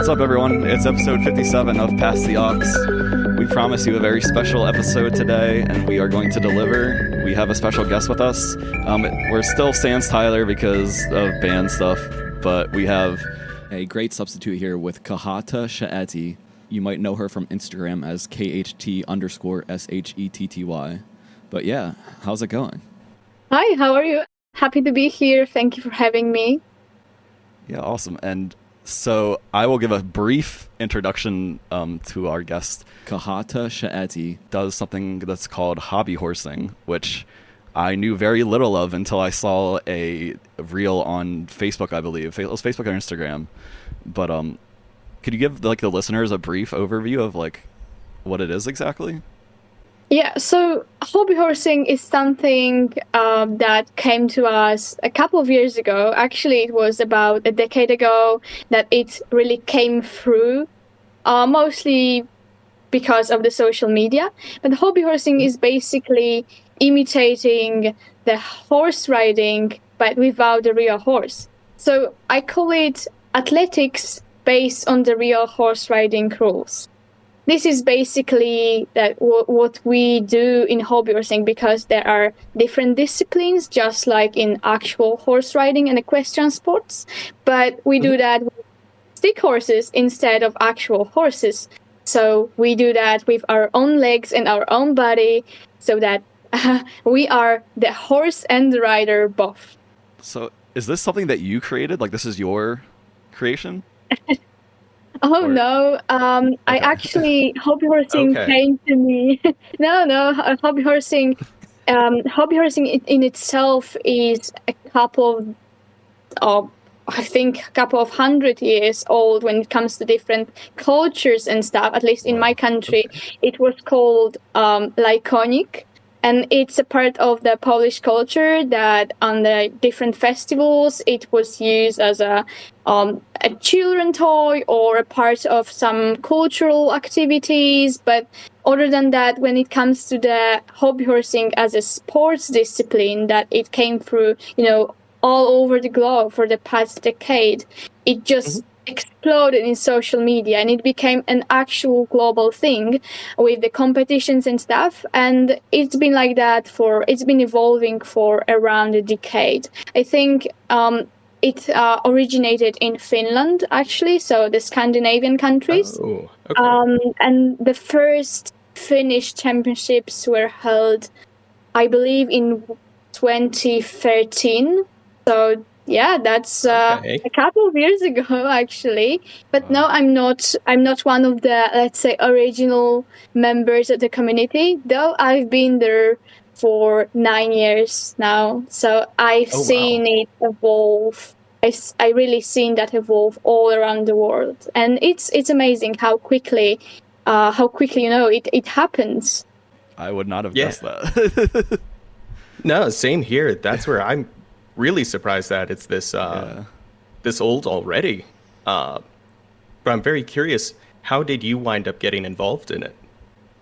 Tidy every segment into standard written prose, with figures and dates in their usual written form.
What's up, everyone? It's episode 57 of Pass the Aux. We promise you a very special episode today, and we are going to deliver. We have a special guest with us. We're still Sans Tyler because of band stuff, but we have a great substitute here with Kahata Shaeti. You might know her from Instagram as KHT_SHETTY. But yeah, how's it going? Hi, how are you? Happy to be here. Thank you for having me. Yeah, awesome. And so I will give a brief introduction to our guest. Kahata Shaeti does something that's called hobby horsing, which I knew very little of until I saw a reel on Facebook, I believe. It was Facebook or Instagram. But could you give the listeners a brief overview of what it is exactly? Yeah, so hobby horsing is something that came to us a couple of years ago. Actually, it was about a decade ago that it really came through, mostly because of the social media. But hobby horsing is basically imitating the horse riding, but without the real horse. So I call it athletics based on the real horse riding rules. This is basically what we do in hobby horsing, because there are different disciplines, just like in actual horse riding and equestrian sports. But we do that with stick horses instead of actual horses. So we do that with our own legs and our own body, so that we are the horse and the rider both. So is this something that you created? This is your creation? No, I actually, hobby horsing came to me. No, hobby horsing in itself is a couple of, I think, a couple of 100 years old when it comes to different cultures and stuff. At least in my country, it was called Lykonik. And it's a part of the Polish culture that on the different festivals, it was used as a children toy or a part of some cultural activities. But other than that, when it comes to the hobby horsing as a sports discipline, that it came through, all over the globe for the past decade, it just exploded in social media, and it became an actual global thing with the competitions and stuff. And it's been like that it's been evolving for around a decade. I think it originated in Finland, actually, so the Scandinavian countries. And the first Finnish championships were held, I believe, in 2013. So yeah, that's a couple of years ago, actually. But no, I'm not one of the, let's say, original members of the community, though I've been there for 9 years now. So I've seen it evolve. I really seen that evolve all around the world. And it's amazing how quickly it happens. I would not have guessed that. No, same here. That's where I'm really surprised that it's this old already. But I'm very curious, how did you wind up getting involved in it?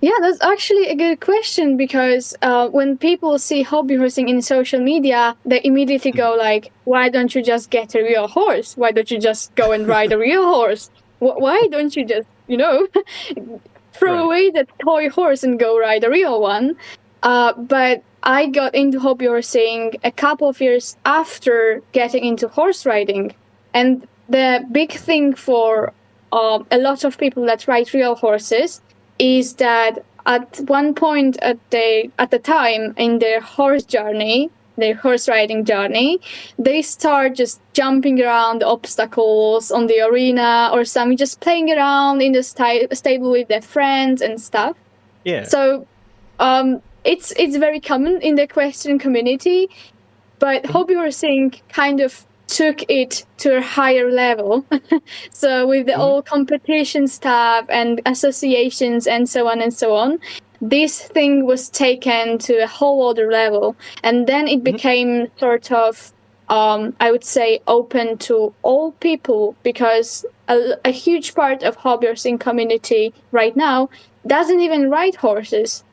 Yeah, that's actually a good question, because when people see hobby horsing in social media, they immediately go why don't you just get a real horse? Why don't you just go and ride a real horse? Why don't you just, throw away that toy horse and go ride a real one? But I got into hobby horsing a couple of years after getting into horse riding. And the big thing for a lot of people that ride real horses is that at one point at the time in their horse riding journey, they start just jumping around obstacles on the arena, or some just playing around in the stable with their friends and stuff. Yeah. So it's very common in the equestrian community, but hobby horsing kind of took it to a higher level. So with the all competition stuff and associations and so on, this thing was taken to a whole other level. And then it became sort of, I would say, open to all people, because a huge part of hobby horsing community right now doesn't even ride horses.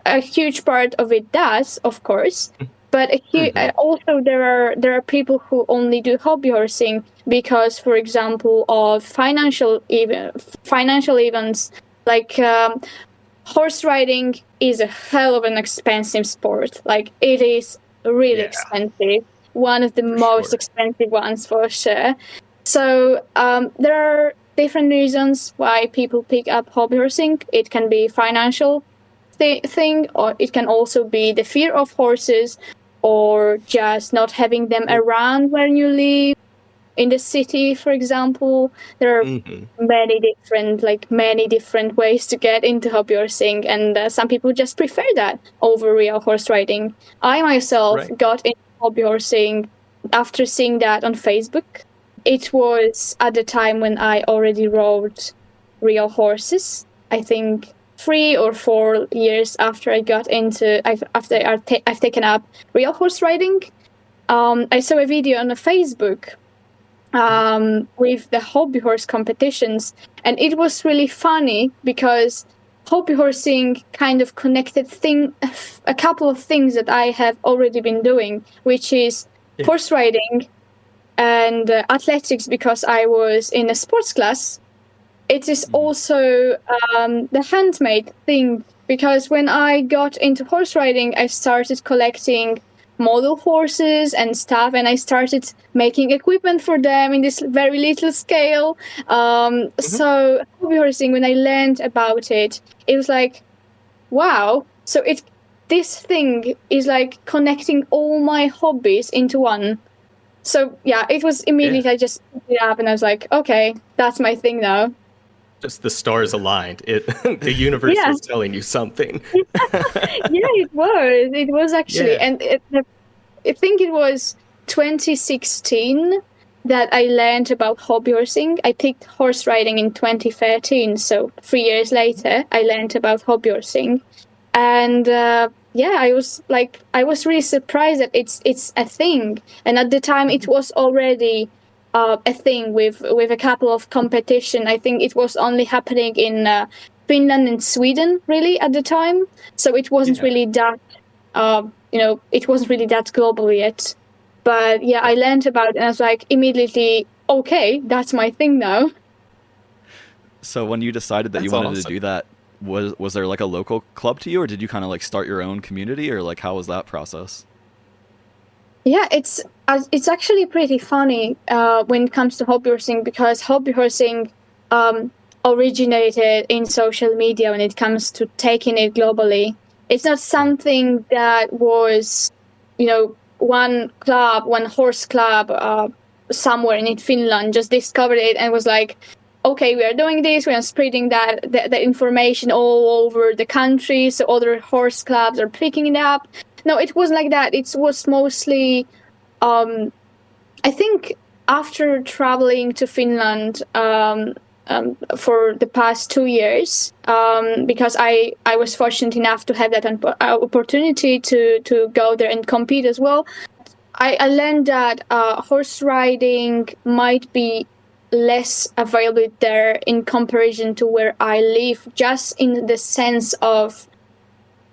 A huge part of it does, of course, But here also there are people who only do hobby horsing because, for example, of financial events. Like horse riding is a hell of an expensive sport. Like it is really expensive. One of the most expensive ones for sure. So there are different reasons why people pick up hobby horsing. It can be financial thing, or it can also be the fear of horses, or just not having them around when you live in the city, for example. There are many different ways to get into hobby horsing, and some people just prefer that over real horse riding. I myself got into hobby horsing after seeing that on Facebook. It was at the time when I already rode real horses. I think 3 or 4 years after I got into, I've taken up real horse riding. I saw a video on Facebook with the hobby horse competitions, and it was really funny because hobby horsing kind of connected a couple of things that I have already been doing, which is horse riding and athletics, because I was in a sports class. It is also the handmade thing, because when I got into horse riding, I started collecting model horses and stuff, and I started making equipment for them in this very little scale. So hobby horsing, when I learned about it, it was like, wow. So this thing is like connecting all my hobbies into one. So yeah, it was immediately, I just picked it up and I was like, okay, that's my thing now. Just the stars aligned. The universe was telling you something. It was actually. And I think it was 2016 that I learned about hobby horsing. I picked horse riding in 2013. So 3 years later, I learned about hobby horsing. And I was really surprised that it's a thing. And at the time, it was already a thing with a couple of competition. I think it was only happening in Finland and Sweden, really, at the time. So it wasn't really that, it wasn't really that global yet. But yeah, I learned about it and I was like, immediately, okay, that's my thing now. So when you decided that you wanted to do that, was there like a local club to you, or did you kind of like start your own community, or like how was that process? Yeah, it's actually pretty funny when it comes to hobby horsing, because hobby horsing originated in social media when it comes to taking it globally. It's not something that was, one horse club somewhere in Finland just discovered it and was like, okay, we are doing this, we are spreading the information all over the country, so other horse clubs are picking it up. No, it wasn't like that. It was mostly, I think, after traveling to Finland for the past 2 years, because I was fortunate enough to have that opportunity to go there and compete as well. I learned that horse riding might be less available there in comparison to where I live, just in the sense of,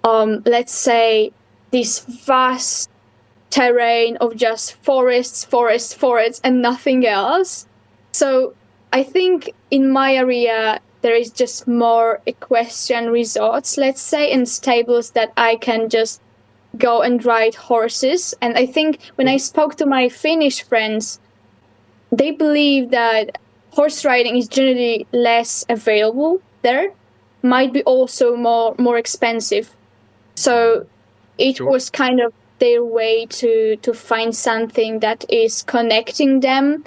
let's say, this vast terrain of just forests, and nothing else. So I think in my area, there is just more equestrian resorts, let's say, and stables that I can just go and ride horses. And I think when I spoke to my Finnish friends, they believe that horse riding is generally less available there, might be also more expensive. So it was kind of their way to find something that is connecting them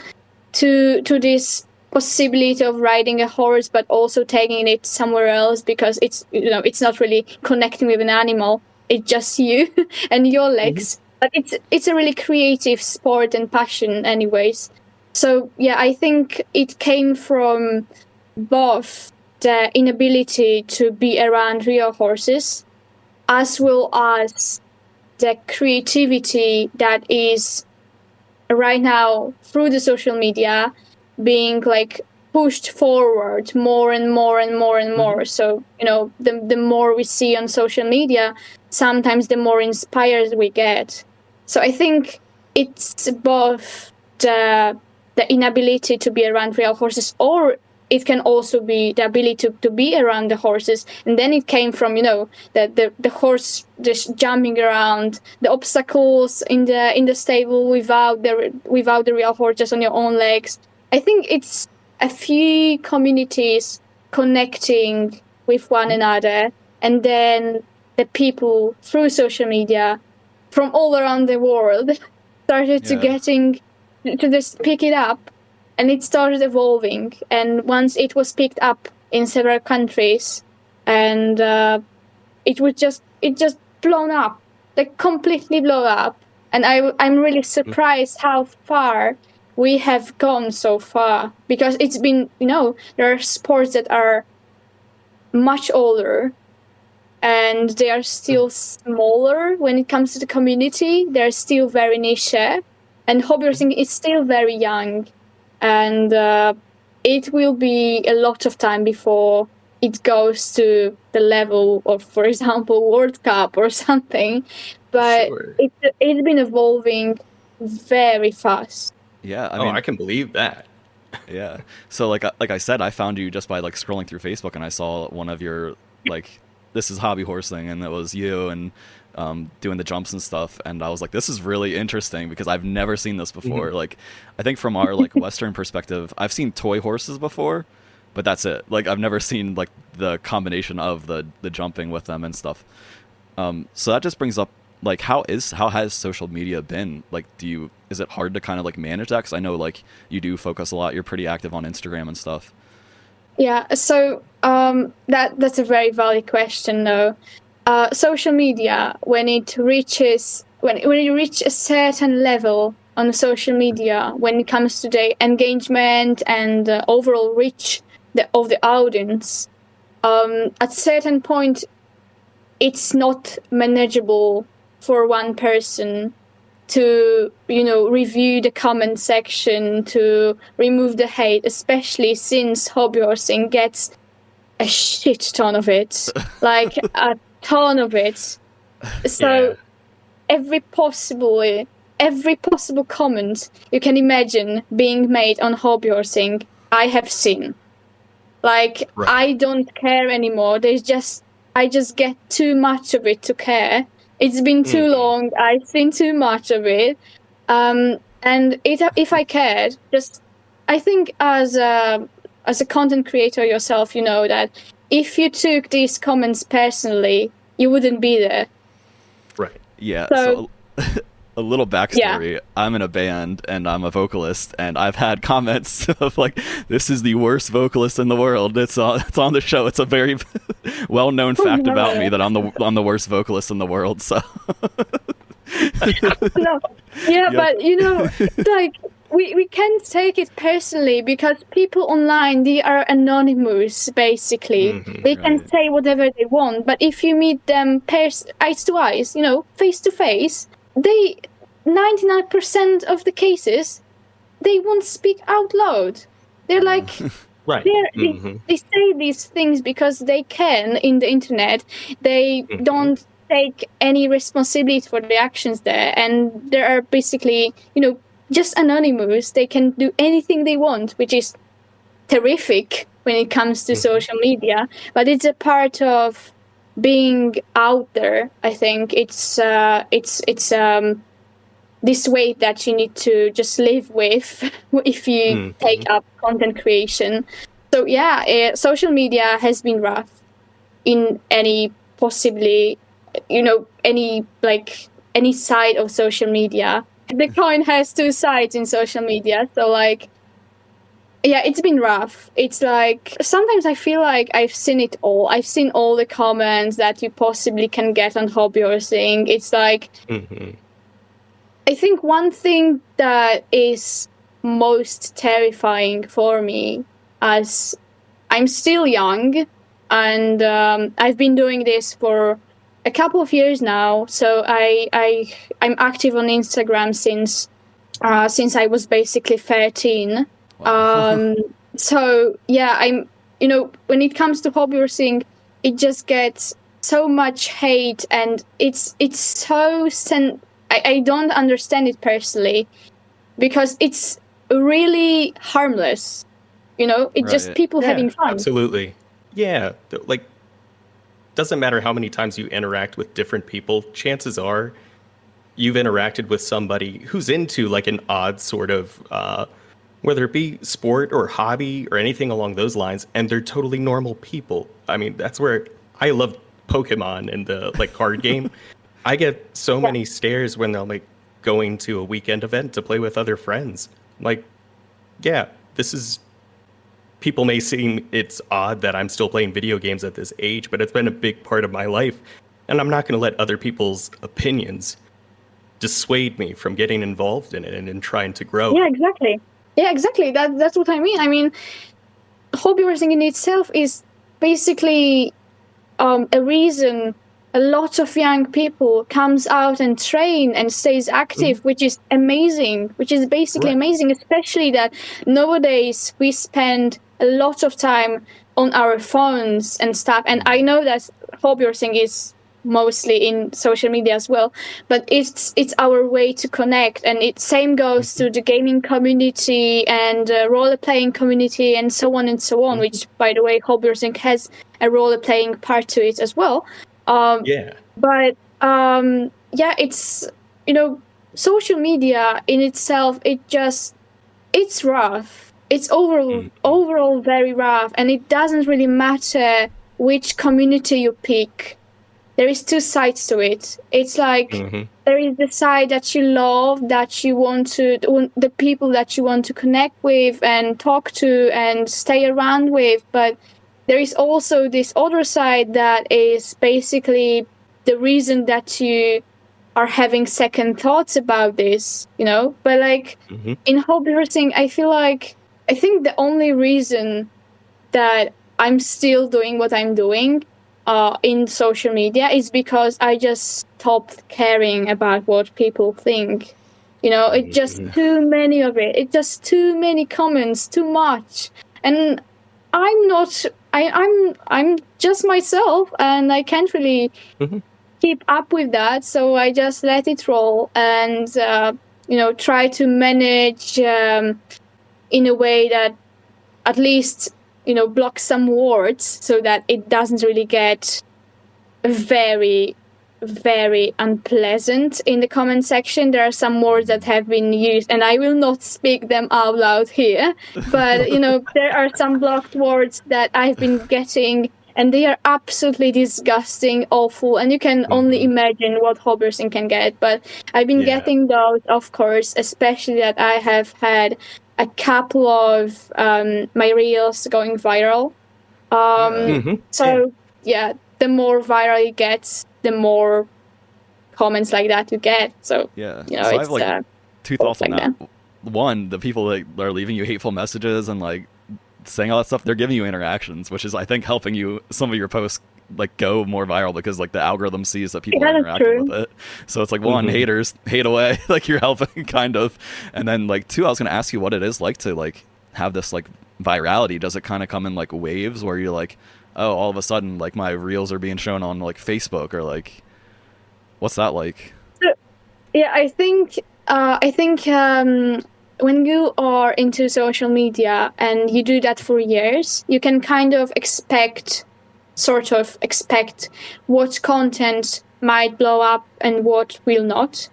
to this possibility of riding a horse, but also taking it somewhere else, because it's not really connecting with an animal. It's just you and your legs. But it's a really creative sport and passion anyways. So yeah, I think it came from both the inability to be around real horses, as well as the creativity that is right now through the social media being like pushed forward more and more and more and more. So, the more we see on social media, sometimes the more inspired we get. So I think it's both the inability to be around real horses, or it can also be the ability to be around the horses. And then it came from, the horse just jumping around, the obstacles in the stable without the real horse, just on your own legs. I think it's a few communities connecting with one another, and then the people through social media from all around the world started to just pick it up, and it started evolving. And once it was picked up in several countries, and it just blown up, like completely blown up. And I'm really surprised how far we have gone so far, because it's been, there are sports that are much older and they are still smaller when it comes to the community. They're still very niche, and hobby horsing is still very young, and it will be a lot of time before it goes to the level of, for example, World Cup or something. But it's been evolving very fast. Yeah, I mean, I can believe that. Yeah. So like I said, I found you just by like scrolling through Facebook, and I saw one of your like, this is hobby horsing, and it was you and doing the jumps and stuff, and I was like, this is really interesting because I've never seen this before. Like, I think from our like Western perspective, I've seen toy horses before, but that's it. Like, I've never seen like the combination of the jumping with them and stuff. So that just brings up, like, how has social media been? Like, is it hard to kind of like manage that? Because I know like you do focus a lot. You're pretty active on Instagram and stuff. Yeah. So that's a very valid question, though. Social media, when you reach a certain level on social media, when it comes to the engagement and overall reach of the audience, at certain point, it's not manageable for one person to, review the comment section, to remove the hate, especially since hobby horsing gets a shit ton of it, like a ton of it. So every possible comment you can imagine being made on hobby horsing, I have seen. Like, I don't care anymore. I just get too much of it to care. It's been too long. I've seen too much of it. And if I cared, I think as a content creator yourself, you know that if you took these comments personally, you wouldn't be there. Right. Yeah. So a little backstory. Yeah. I'm in a band and I'm a vocalist, and I've had comments of like, this is the worst vocalist in the world. It's on the show. It's a very well-known fact about me that I'm the worst vocalist in the world. So no. Yeah, but like, we can't take it personally, because people online, they are anonymous, basically. They can say whatever they want, but if you meet them eyes to eyes, face to face, 99% of the cases, they won't speak out loud. They're like, they say these things because they can in the internet. They don't take any responsibility for the actions there, and they are basically, just anonymous. They can do anything they want, which is terrific when it comes to social media. But it's a part of being out there. I think it's this weight that you need to just live with if you take up content creation. So social media has been rough in any any side of social media. The coin has two sides in social media. So like, it's been rough. It's like, sometimes I feel like I've seen it all. I've seen all the comments that you possibly can get on hobby horsing. It's like, I think one thing that is most terrifying for me, as I'm still young, and I've been doing this for a couple of years now. So I'm active on Instagram since I was basically 13. Wow. So I'm, when it comes to hobby horsing, it just gets so much hate, and it's so I don't understand it personally, because it's really harmless. You know, it's just people having fun. Absolutely. Yeah. Like, doesn't matter how many times you interact with different people, chances are you've interacted with somebody who's into like an odd sort of, whether it be sport or hobby or anything along those lines, and they're totally normal people. I mean, that's where I love Pokemon and the like card game. I get so many stares when they're like going to a weekend event to play with other friends. Like, yeah, this is, people may seem it's odd that I'm still playing video games at this age, but it's been a big part of my life. And I'm not going to let other people's opinions dissuade me from getting involved in it and trying to grow. Yeah, exactly. Yeah, exactly. That's what I mean. I mean, hobby horsing in itself is basically a reason a lot of young people comes out and train and stays active, which is amazing, which is basically amazing, especially that nowadays we spend a lot of time on our phones and stuff. And I know that hobby horsing is mostly in social media as well, but it's our way to connect, and it same goes to the gaming community and role-playing community and so on and so on, which, by the way, hobby horsing has a role-playing part to it as well. But it's, you know, social media in itself, it's rough. It's overall very rough, and it doesn't really matter which community you pick. There is two sides to it. It's like there is the side that you love, that you want to, the people that you want to connect with and talk to and stay around with. But there is also this other side that is basically the reason that you are having second thoughts about this, you know? But like in hobby horsing, I think the only reason that I'm still doing what I'm doing in social media is because I just stopped caring about what people think. You know, it's just too many of it. It's just too many comments, too much. And I'm just myself, and I can't really keep up with that. So I just let it roll and, try to manage in a way that at least, block some words so that it doesn't really get very, very unpleasant in the comment section. There are some words that have been used, and I will not speak them out loud here, but, there are some blocked words that I've been getting, and they are absolutely disgusting, awful, and you can only imagine what hobby horsing can get. But I've been getting those, of course, especially that I have had a couple of my reels going viral. The more viral it gets, the more comments like that you get. So so it's I have two thoughts on that. One, the people that are leaving you hateful messages and saying all that stuff, they're giving you interactions, which is, I think, helping you, some of your posts go more viral because the algorithm sees that people are interacting with it. So it's one, haters hate away, you're helping kind of. And then two, I was going to ask you what it is to have this virality. Does it kind of come in waves where you're oh, all of a sudden my reels are being shown on Facebook, or what's that like? Yeah, I think when you are into social media and you do that for years, you can kind of expect what content might blow up and what will not.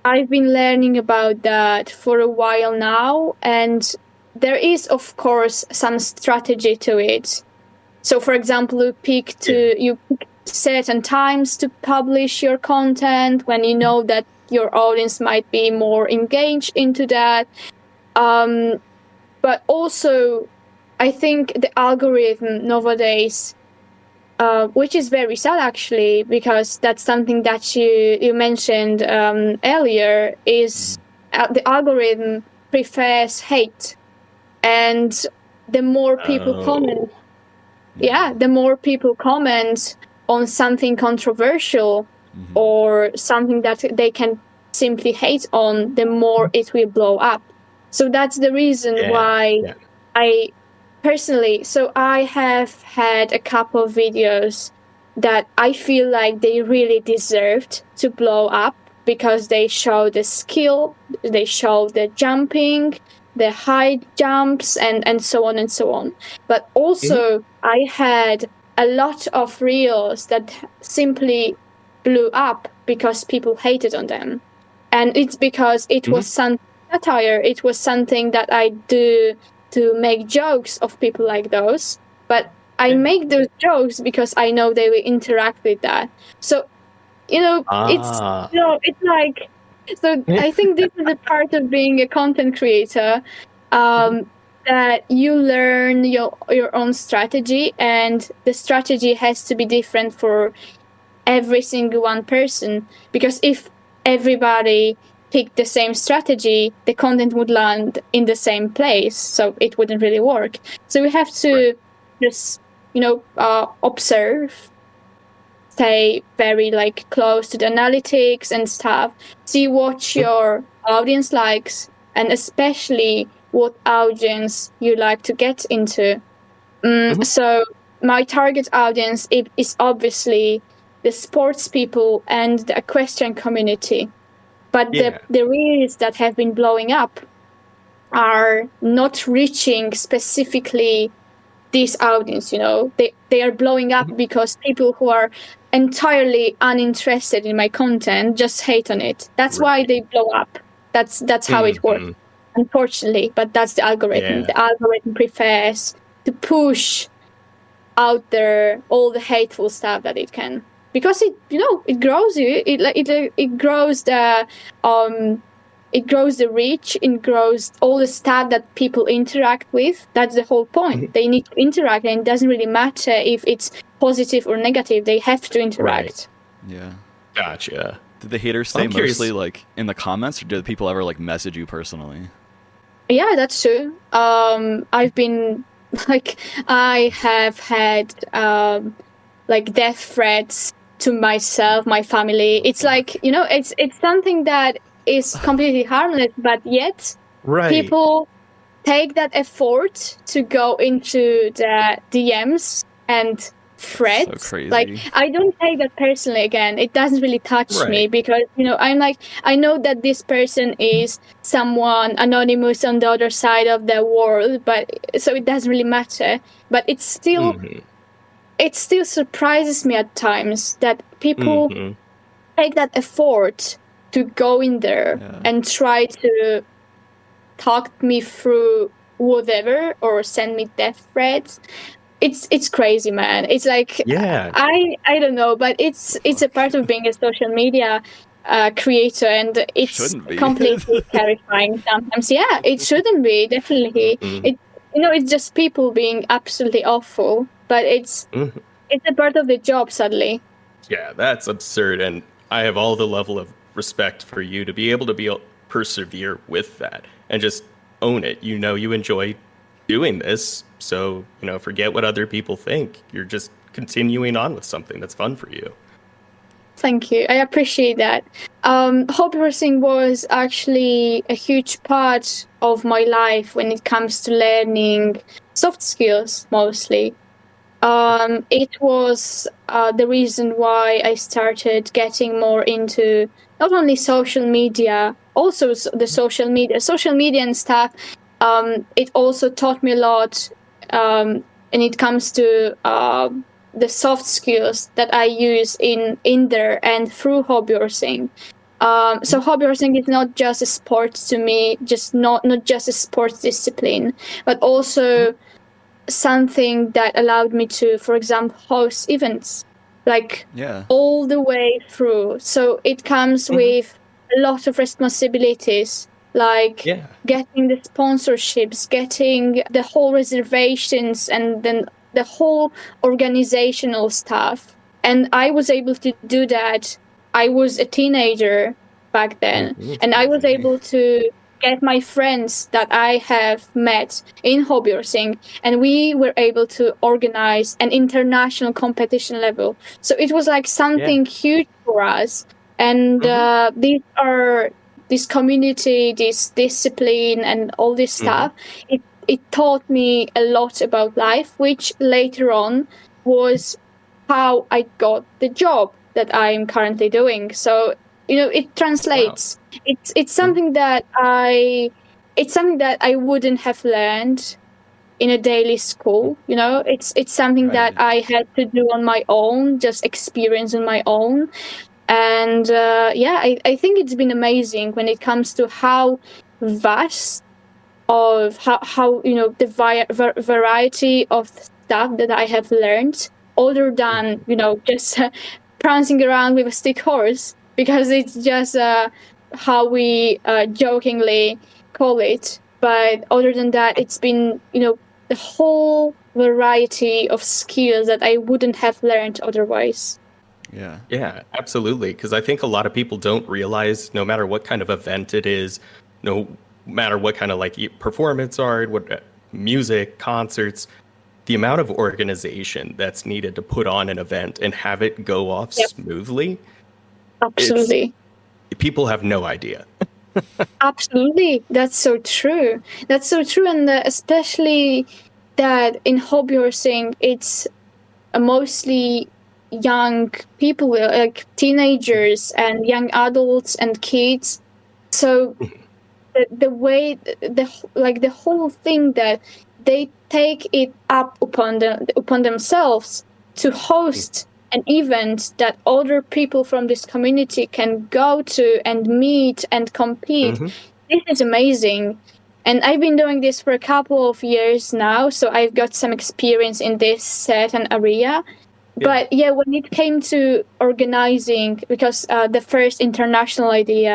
I've been learning about that for a while now, and there is, of course, some strategy to it. So, for example, you pick certain times to publish your content when you know that your audience might be more engaged into that. But also, I think the algorithm nowadays, which is very sad actually, because that's something that you mentioned earlier, is the algorithm prefers hate. And the more people comment, the more people comment on something controversial or something that they can simply hate on, the more it will blow up. So that's the reason why I personally, so I have had a couple of videos that I feel like they really deserved to blow up because they show the skill, they show the jumping, the high jumps, and so on and so on. But also, I had a lot of reels that simply blew up because people hated on them. And it's because it was some satire. It was something that I do to make jokes of people like those. But I make those jokes because I know they will interact with that. So, it's like, so I think this is a part of being a content creator, that you learn your own strategy, and the strategy has to be different for every single one person, because if everybody picked the same strategy, the content would land in the same place, so it wouldn't really work. So we have to just observe, stay very close to the analytics and stuff, see what your audience likes, and especially what audience you like to get into. So my target audience is obviously the sports people and the equestrian community. But the reels that have been blowing up are not reaching specifically this audience, They are blowing up because people who are entirely uninterested in my content just hate on it. That's why they blow up. That's how it works, unfortunately. But that's the algorithm. The algorithm prefers to push out there all the hateful stuff that it can, because it grows you. It grows the reach, it grows all the stuff that people interact with. That's the whole point. They need to interact, and it doesn't really matter if it's positive or negative. They have to interact. Yeah. Gotcha. Did the haters stay mostly in the comments, or did people ever message you personally? Yeah, that's true. I've been I have had death threats to myself, my family. It's it's something that is completely harmless, but yet people take that effort to go into the DMs and threats. So crazy. I don't take that personally. Again, it doesn't really touch me, because I'm I know that this person is someone anonymous on the other side of the world, but so it doesn't really matter. But it's still it still surprises me at times that people take that effort to go in there and try to talk me through whatever, or send me death threats. It's crazy, man. It's I don't know, but it's a part of being a social media creator, and it's completely terrifying sometimes. Yeah, it shouldn't be, definitely. It's just people being absolutely awful, but it's a part of the job, sadly. Yeah, that's absurd, and I have all the level of respect for you to be able to persevere with that and just own it. You enjoy doing this, so forget what other people think. You're just continuing on with something that's fun for you. Thank you. I appreciate that. HoRsE was actually a huge part of my life when it comes to learning soft skills, mostly. It was the reason why I started getting more into not only social media, also the social media and stuff. It also taught me a lot, and it comes to the soft skills that I use in there and through HoRsE. So HoRsE is not just a sport to me, not just a sports discipline, but also something that allowed me to, for example, host events all the way through. So it comes with a lot of responsibilities, getting the sponsorships, getting the whole reservations, and then the whole organizational stuff. And I was able to do that. I was a teenager back then, and I was able to get my friends that I have met in HoRsE, and we were able to organize an international competition level. So it was something huge for us. And this community, this discipline, and all this stuff, it taught me a lot about life, which later on was how I got the job that I'm currently doing. So, it translates. Wow. It's something that I wouldn't have learned in a daily school. It's something that I had to do on my own, just experience on my own. And I think it's been amazing when it comes to how vast of how the variety of stuff that I have learned, other than just prancing around with a stick horse, because it's just how we jokingly call it. But other than that, it's been the whole variety of skills that I wouldn't have learned otherwise. Yeah, absolutely. Because I think a lot of people don't realize, no matter what kind of event it is, no matter what kind of like performance art, what music, concerts, the amount of organization that's needed to put on an event and have it go off smoothly. Absolutely. People have no idea. Absolutely. That's so true. And especially that in hobby horsing, it's mostly young people, like teenagers and young adults and kids. So the way the whole thing that they take it up upon themselves to host an event that other people from this community can go to and meet and compete. This is amazing. And I've been doing this for a couple of years now, so I've got some experience in this certain area. But when it came to organizing, because the first international edition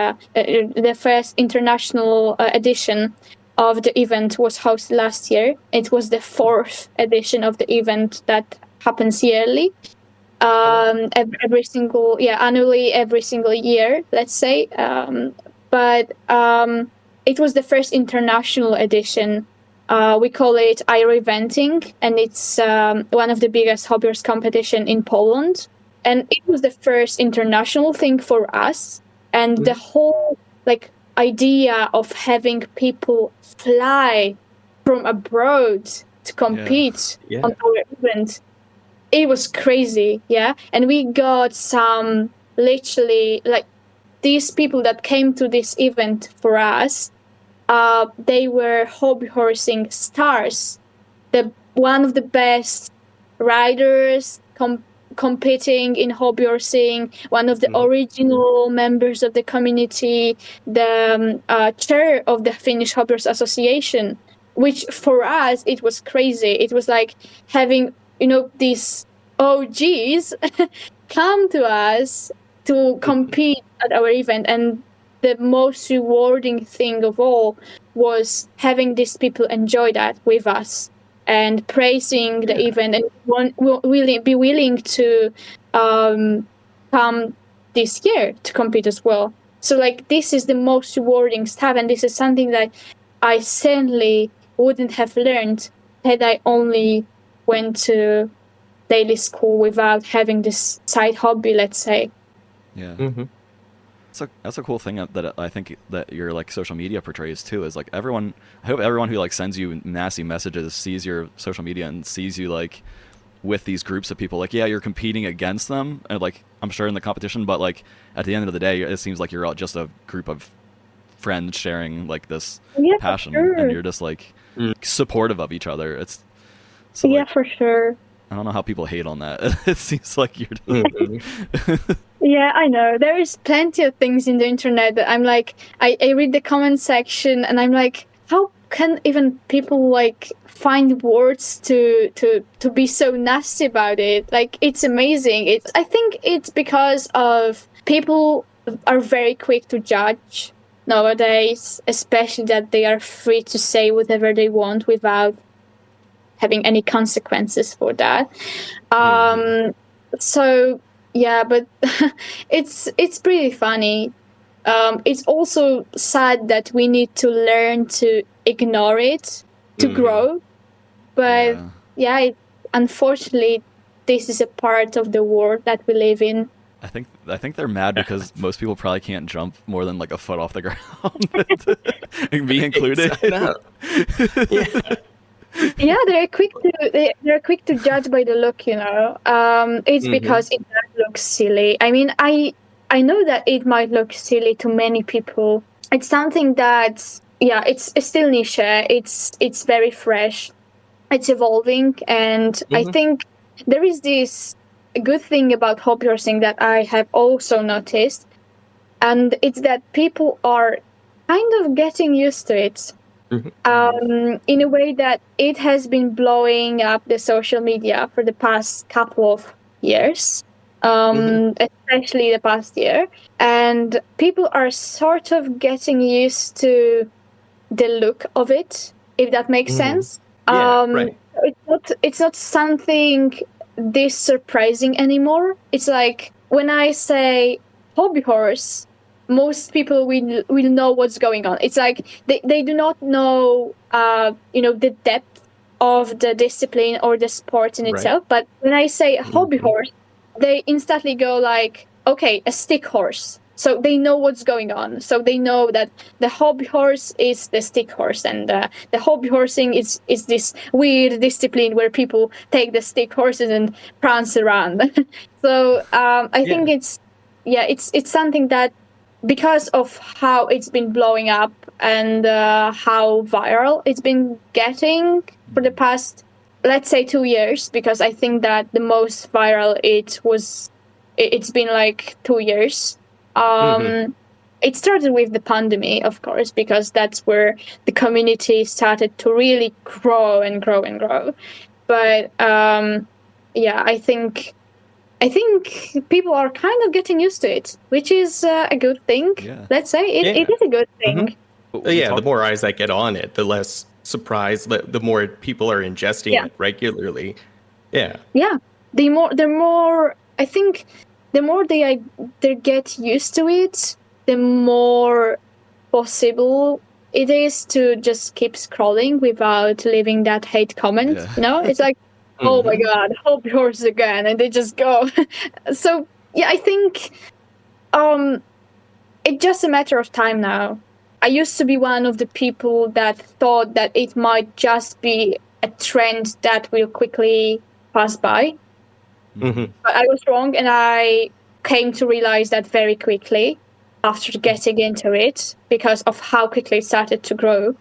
of the event was hosted last year. It was the 4th edition of the event that happens yearly, annually, every single year, let's say. But it was the first international edition. We call it iReventing, and it's one of the biggest hobby horse competition in Poland. And it was the first international thing for us. And the whole idea of having people fly from abroad to compete on our event, it was crazy. And we got some literally these people that came to this event for us. They were hobby horsing stars, one of the best riders competing in hobby horsing, one of the original members of the community, the chair of the Finnish Hobby Horse Association, which for us, it was crazy. It was like having, these OGs come to us to compete at our event. And the most rewarding thing of all was having these people enjoy that with us and praising the event, and be willing to come this year to compete as well. So this is the most rewarding stuff, and this is something that I certainly wouldn't have learned had I only went to daily school without having this side hobby, let's say. That's a cool thing that I think that your social media portrays too, is I hope everyone who sends you nasty messages sees your social media and sees you with these groups of people. You're competing against them, and I'm sure in the competition, but at the end of the day, it seems like you're all just a group of friends sharing this passion, and you're just supportive of each other. It's so, for sure. I don't know how people hate on that. It seems like you're doing. Yeah, I know. There is plenty of things in the internet that I'm I read the comment section and I'm how can even people find words to be so nasty about it? It's amazing. I think it's because of people are very quick to judge nowadays, especially that they are free to say whatever they want without having any consequences for that. So yeah, but it's pretty funny. It's also sad that we need to learn to ignore it to grow. But unfortunately, this is a part of the world that we live in. I think they're mad because most people probably can't jump more than a foot off the ground, me included. Yeah, they're quick to judge by the look, you know. It's because it does look silly. I mean, I know that it might look silly to many people. It's something that, yeah, it's still niche. It's very fresh. It's evolving, and I think there is this good thing about hobby horsing that I have also noticed, and it's that people are kind of getting used to it. In a way that it has been blowing up the social media for the past couple of years, especially the past year. And people are sort of getting used to the look of it, if that makes sense. Yeah, right. It's not something this surprising anymore. It's like when I say hobby horse, most people will know what's going on. It's like they do not know the depth of the discipline or the sport in itself. But when I say hobby horse, they instantly go like, okay, a stick horse. So they know what's going on. So they know that the hobby horse is the stick horse, and the hobby horsing is this weird discipline where people take the stick horses and prance around. So I think it's something that, because of how it's been blowing up and how viral it's been getting for the past, let's say, 2 years, because I think that the most viral it's been like 2 years. It started with the pandemic, of course, because that's where the community started to really grow and grow and grow. But I think people are kind of getting used to it, which is a good thing. Yeah. Let's say it is a good thing. The more eyes that get on it, the less surprise, the more people are ingesting it regularly. Yeah. Yeah. The more I think, the more they get used to it, the more possible it is to just keep scrolling without leaving that hate comment. Yeah. You know, it's like, oh my God, hobby horse again, and they just go. So yeah, I think it's just a matter of time now. I used to be one of the people that thought that it might just be a trend that will quickly pass by. But I was wrong, and I came to realize that very quickly after getting into it, because of how quickly it started to grow.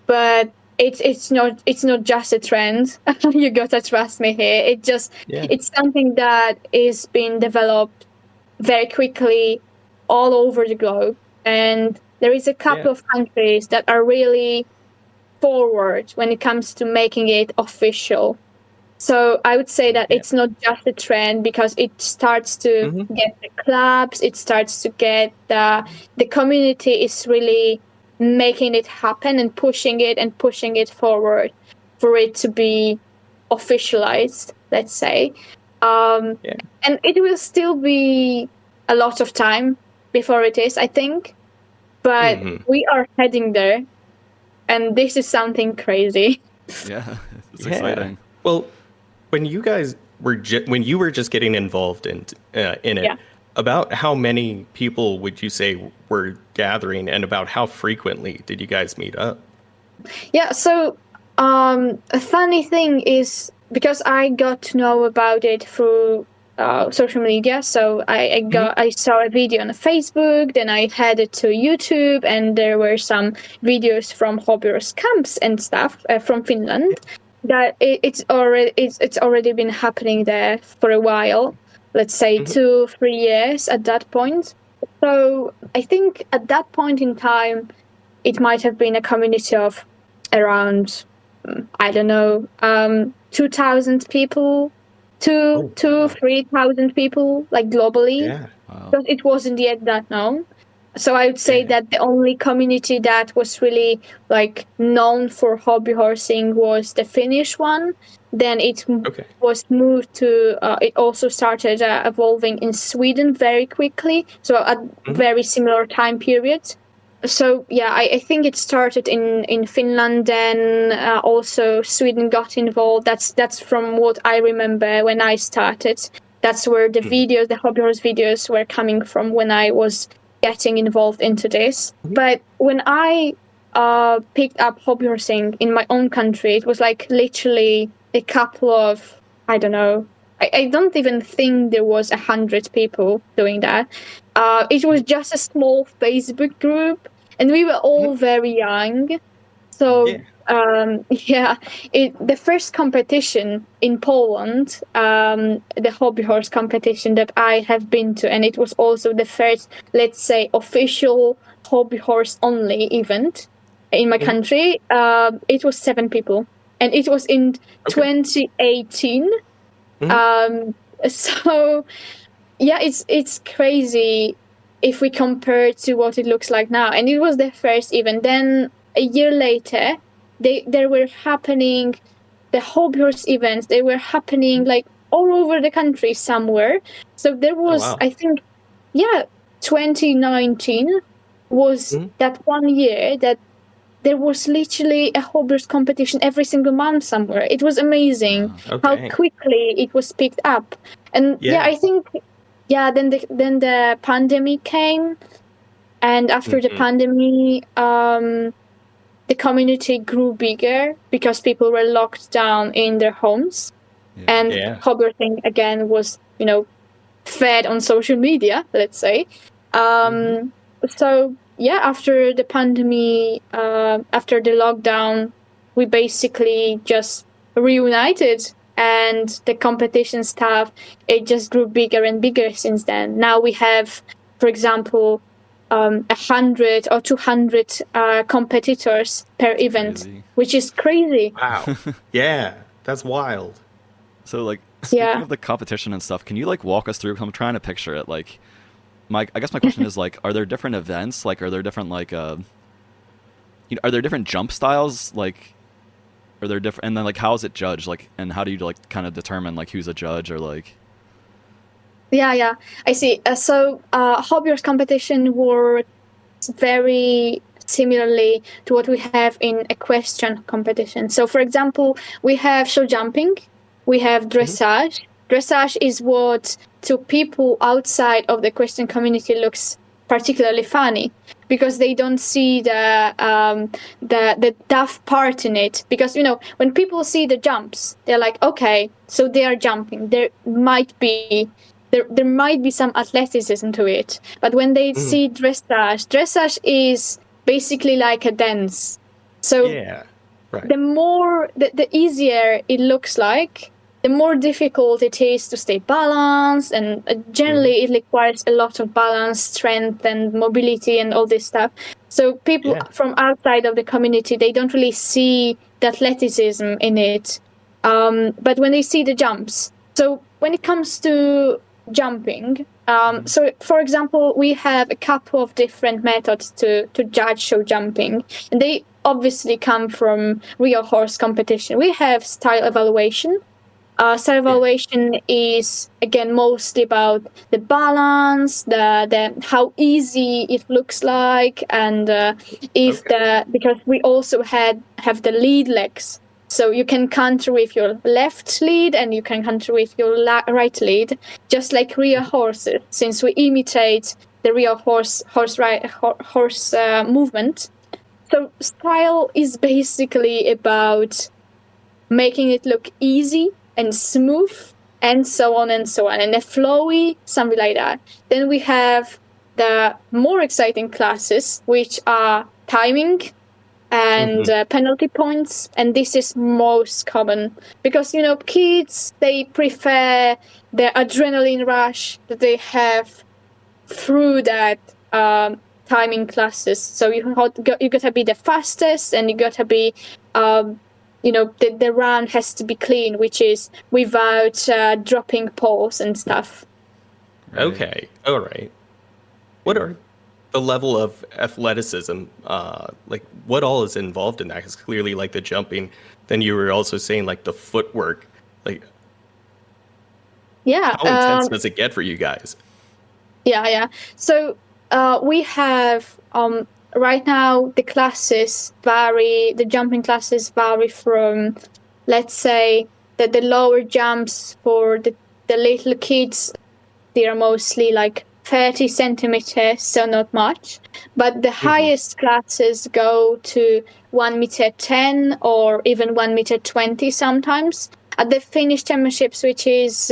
But it's not just a trend. You gotta trust me here. It's something that is being developed very quickly all over the globe, and there is a couple of countries that are really forward when it comes to making it official. So I would say that it's not just a trend, because it starts to get the clubs, it starts to get the community is really making it happen and pushing it forward for it to be officialized, let's say. And it will still be a lot of time before it is, I think. But we are heading there, and this is something crazy. Yeah, it's exciting. Well, when you guys were just getting involved in it, about how many people would you say were gathering, and about how frequently did you guys meet up? Yeah, so a funny thing is, because I got to know about it through social media. So I saw a video on Facebook, then I headed to YouTube, and there were some videos from HoRsE camps and stuff from Finland. That it's already been happening there for a while, let's say 2-3 years at that point. So I think at that point in time, it might have been a community of around, I don't know, 2,000 people, 3,000 people, like globally. Yeah. Wow. But it wasn't yet that known. So I would say that the only community that was really like known for hobby horsing was the Finnish one. Then it was moved to, it also started evolving in Sweden very quickly. So at very similar time periods. So yeah, I think it started in Finland, then also Sweden got involved. That's from what I remember when I started. That's where the videos, the hobby horse videos were coming from when I was getting involved into this. But when I picked up hobby horsing in my own country, it was like literally a couple of, I don't know, I don't even think there was 100 people doing that. It was just a small Facebook group, and we were all very young. So the first competition in Poland, the hobby horse competition that I have been to, and it was also the first, let's say, official hobby horse only event in my country. It was 7 people, and it was in 2018. So yeah, it's crazy if we compare to what it looks like now. And it was the first event. Then a year later, there were happening the hobby horse events. They were happening like all over the country somewhere. So there was, I think, 2019 was that one year that there was literally a hobby horse competition every single month somewhere. It was amazing how quickly it was picked up. And I think, then the pandemic came, and after the pandemic, the community grew bigger because people were locked down in their homes, and hobby horsing again was, fed on social media, let's say. So after the pandemic, after the lockdown, we basically just reunited, and the competition stuff, it just grew bigger and bigger since then. Now we have, for example, 100 or 200 competitors per event, which is crazy. Wow. Yeah, that's wild. So, like, speaking of the competition and stuff, can you, like, walk us through? I'm trying to picture it. Like, I guess my question is, like, are there different events? Like, are there different, like, are there different jump styles? Like, are there different? And then, like, how is it judged? Like, and how do you, like, kind of determine, like, who's a judge or, like... Yeah, I see. So hobby horse competition works very similarly to what we have in equestrian competition. So, for example, we have show jumping, we have dressage. Dressage is what to people outside of the equestrian community looks particularly funny, because they don't see the tough part in it. Because when people see the jumps, they're like, okay, so they are jumping. There might be some athleticism to it. But when they see dressage is basically like a dance. So the easier it looks like, the more difficult it is to stay balanced, and generally it requires a lot of balance, strength, and mobility, and all this stuff. So people from outside of the community, they don't really see the athleticism in it. But when they see the jumps, so when it comes to jumping, so for example, we have a couple of different methods to judge show jumping, and they obviously come from real horse competition. We have style evaluation. Style evaluation is again mostly about the balance, the how easy it looks like, and because we also have the lead legs. So you can counter with your left lead, and you can counter with your right lead, just like real horses, since we imitate the real horse movement. So style is basically about making it look easy and smooth, and so on and so on, and a flowy, something like that. Then we have the more exciting classes, which are timing and penalty points, and this is most common because kids, they prefer the adrenaline rush that they have through that timing classes. So you gotta be the fastest, and you gotta be the run has to be clean, which is without dropping paws and stuff. Okay, all right. What are the level of athleticism? Like, what all is involved in that? Because clearly, like the jumping, then you were also saying like the footwork. Like, how intense does it get for you guys? Yeah. So we have right now the classes vary. The jumping classes vary from, let's say, that the lower jumps for the little kids, they are mostly like 30 centimeters, so not much. But the highest classes go to 1 meter 10 or even 1 meter 20 sometimes. At the Finnish Championships, which is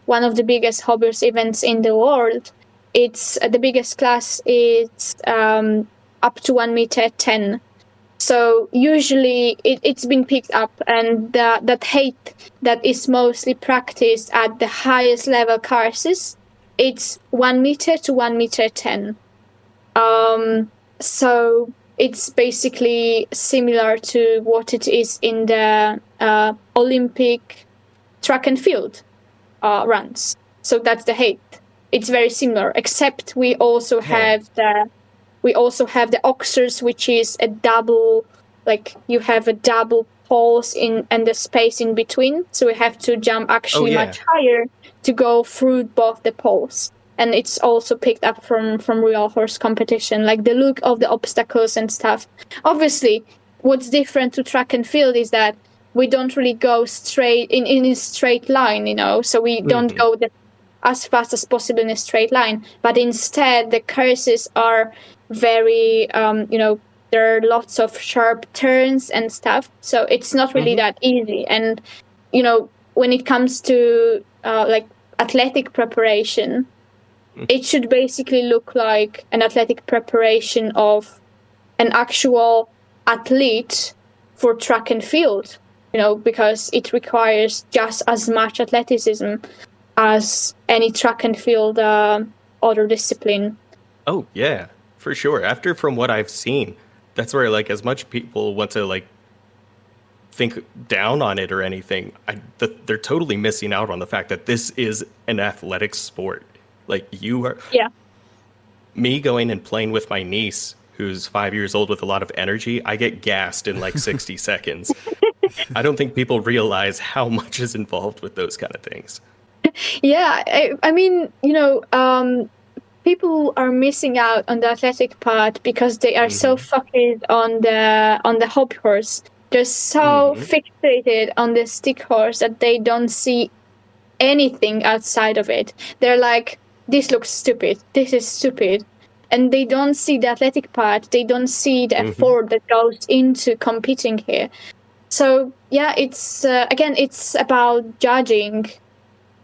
one of the biggest HoRsE events in the world, it's the biggest class is up to 1 meter 10. So usually it's been picked up, and that height that is mostly practiced at the highest level courses, it's 1 meter to 1 meter 10. So it's basically similar to what it is in the Olympic track and field runs. So that's the height. It's very similar, except we also have the HoRsE, which is a double, like you have a double poles and the space in between. So we have to jump actually much higher to go through both the poles. And it's also picked up from real horse competition, like the look of the obstacles and stuff. Obviously, what's different to track and field is that we don't really go straight in a straight line, so we don't go as fast as possible in a straight line. But instead, the courses are very, there are lots of sharp turns and stuff. So it's not really that easy. And, when it comes to like athletic preparation, it should basically look like an athletic preparation of an actual athlete for track and field, because it requires just as much athleticism as any track and field other discipline. Oh, yeah, for sure. From what I've seen, that's where, like, as much people want to, like, think down on it or anything, they're totally missing out on the fact that this is an athletic sport. Like, me going and playing with my niece, who's 5 years old with a lot of energy, I get gassed in like 60 seconds. I don't think people realize how much is involved with those kind of things. Yeah, I mean, people are missing out on the athletic part because they are so focused on the hobby horse. They're so fixated on the stick horse that they don't see anything outside of it. They're like, this looks stupid. This is stupid. And they don't see the athletic part. They don't see the effort that goes into competing here. So, yeah, it's, again, it's about judging.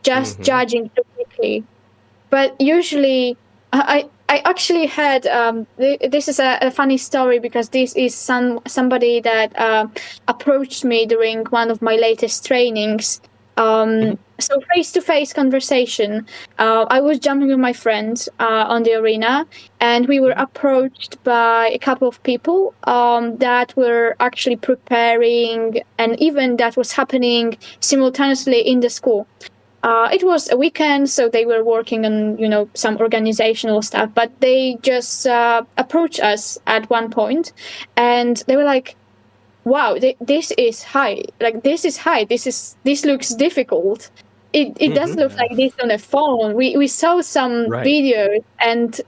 Just judging too quickly. But usually, I actually had, this is a funny story because this is somebody that approached me during one of my latest trainings. So face-to-face conversation. I was jumping with my friend on the arena, and we were approached by a couple of people that were actually preparing an event that was happening simultaneously in the school. It was a weekend, so they were working on, some organizational stuff, but they just approached us at one point, and they were like, wow, this is high. Like, this is high. This looks difficult. It doesn't look like this on a phone. We saw some videos, and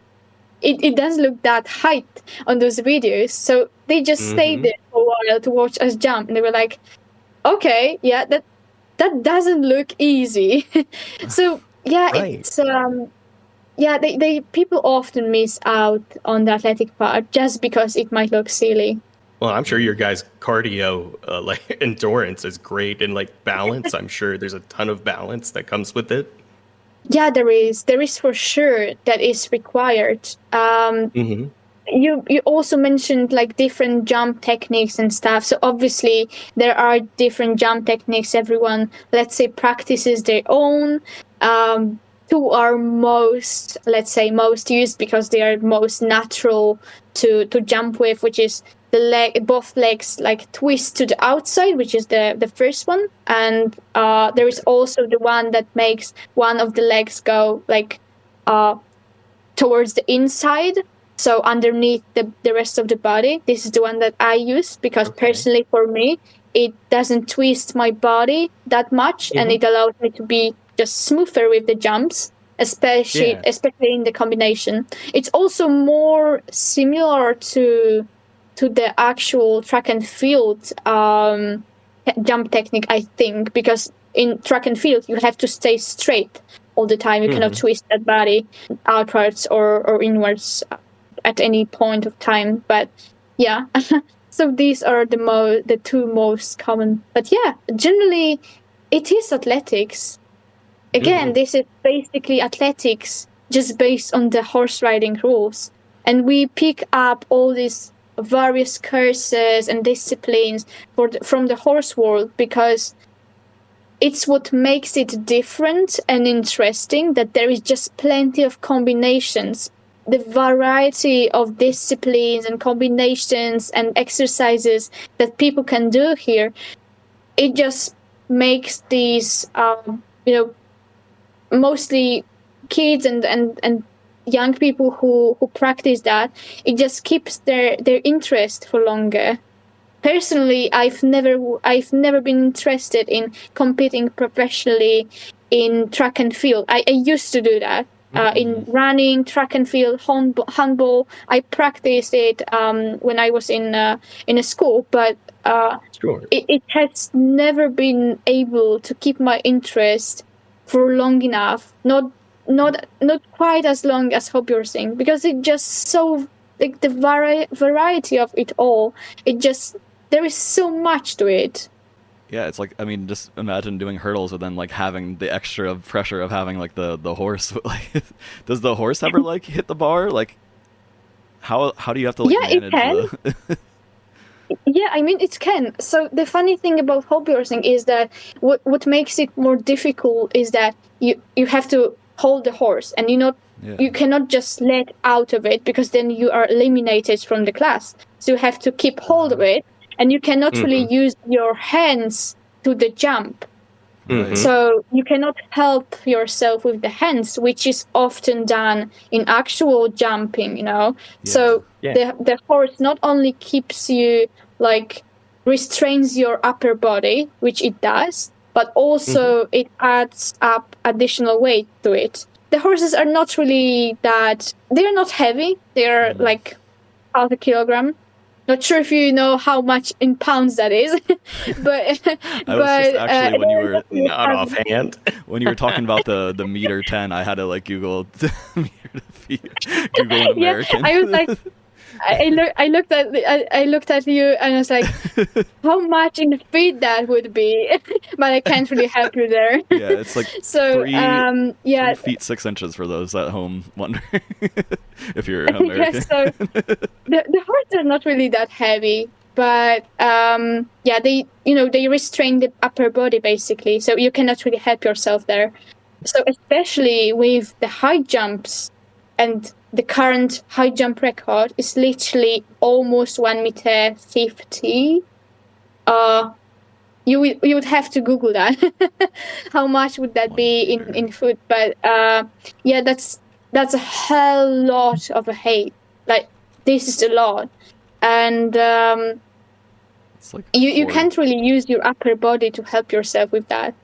it doesn't look that height on those videos. So they just stayed there for a while to watch us jump, and they were like, okay, yeah, that doesn't look easy. So yeah, it's they people often miss out on the athletic part just because it might look silly. Well, I'm sure your guys' cardio, like endurance, is great, and like balance. I'm sure there's a ton of balance that comes with it. Yeah, there is for sure that is required. You also mentioned like different jump techniques and stuff. So obviously there are different jump techniques. Everyone, let's say, practices their own. Two are most used because they are most natural to jump with, which is both legs like twist to the outside, which is the first one, and there is also the one that makes one of the legs go like towards the inside, so underneath the rest of the body. This is the one that I use because personally for me it doesn't twist my body that much, and it allows me to be just smoother with the jumps, especially in the combination. It's also more similar to the actual track and field jump technique, I think, because in track and field you have to stay straight all the time. You cannot twist that body outwards or inwards at any point of time. But yeah, so these are the two most common. But yeah, generally, it is athletics. Again, this is basically athletics, just based on the horse riding rules. And we pick up all these various courses and disciplines from the horse world because it's what makes it different and interesting, that there is just plenty of combinations. The variety of disciplines and combinations and exercises that people can do here, it just makes these, mostly kids and young people who practice that, it just keeps their interest for longer. Personally, I've never been interested in competing professionally in track and field. I used to do that in running, track and field, handball. I practiced it when I was in a school, but it has never been able to keep my interest for long enough. Not quite as long as hobbyhorsing, because it just so, like, the variety of it all. It just, there is so much to it. Yeah, it's like, I mean, just imagine doing hurdles and then like having the extra pressure of having like the horse. Like, does the horse ever like hit the bar? Like, how do you have to like manage? It can. Yeah, I mean, it can. So the funny thing about hobbyhorsing is that what makes it more difficult is that you have to hold the horse, and you cannot just let out of it, because then you are eliminated from the class. So you have to keep hold of it, and you cannot really use your hands to the jump. So you cannot help yourself with the hands, which is often done in actual jumping, So the horse not only keeps you, like, restrains your upper body, which it does, but also it adds up additional weight to it. The horses are not really they're not heavy. They're like half a kilogram. Not sure if you know how much in pounds that is, but I was just actually when you were not offhand. When you were talking about the meter 10, I had to like Google meter to feet, Google an American. I was like, I looked at you and I was like, how much in feet that would be? But I can't really help you there. Yeah, it's like so 3 feet 6 inches for those at home wondering if you're American. So the horses are not really that heavy, but they restrain the upper body basically, so you cannot really help yourself there. So especially with the high jumps, and the current high jump record is literally almost 1.50 meters. You would have to Google that. How much would that be in foot? But that's a hell lot of a height. Like, this is a lot, and it's like you can't really use your upper body to help yourself with that,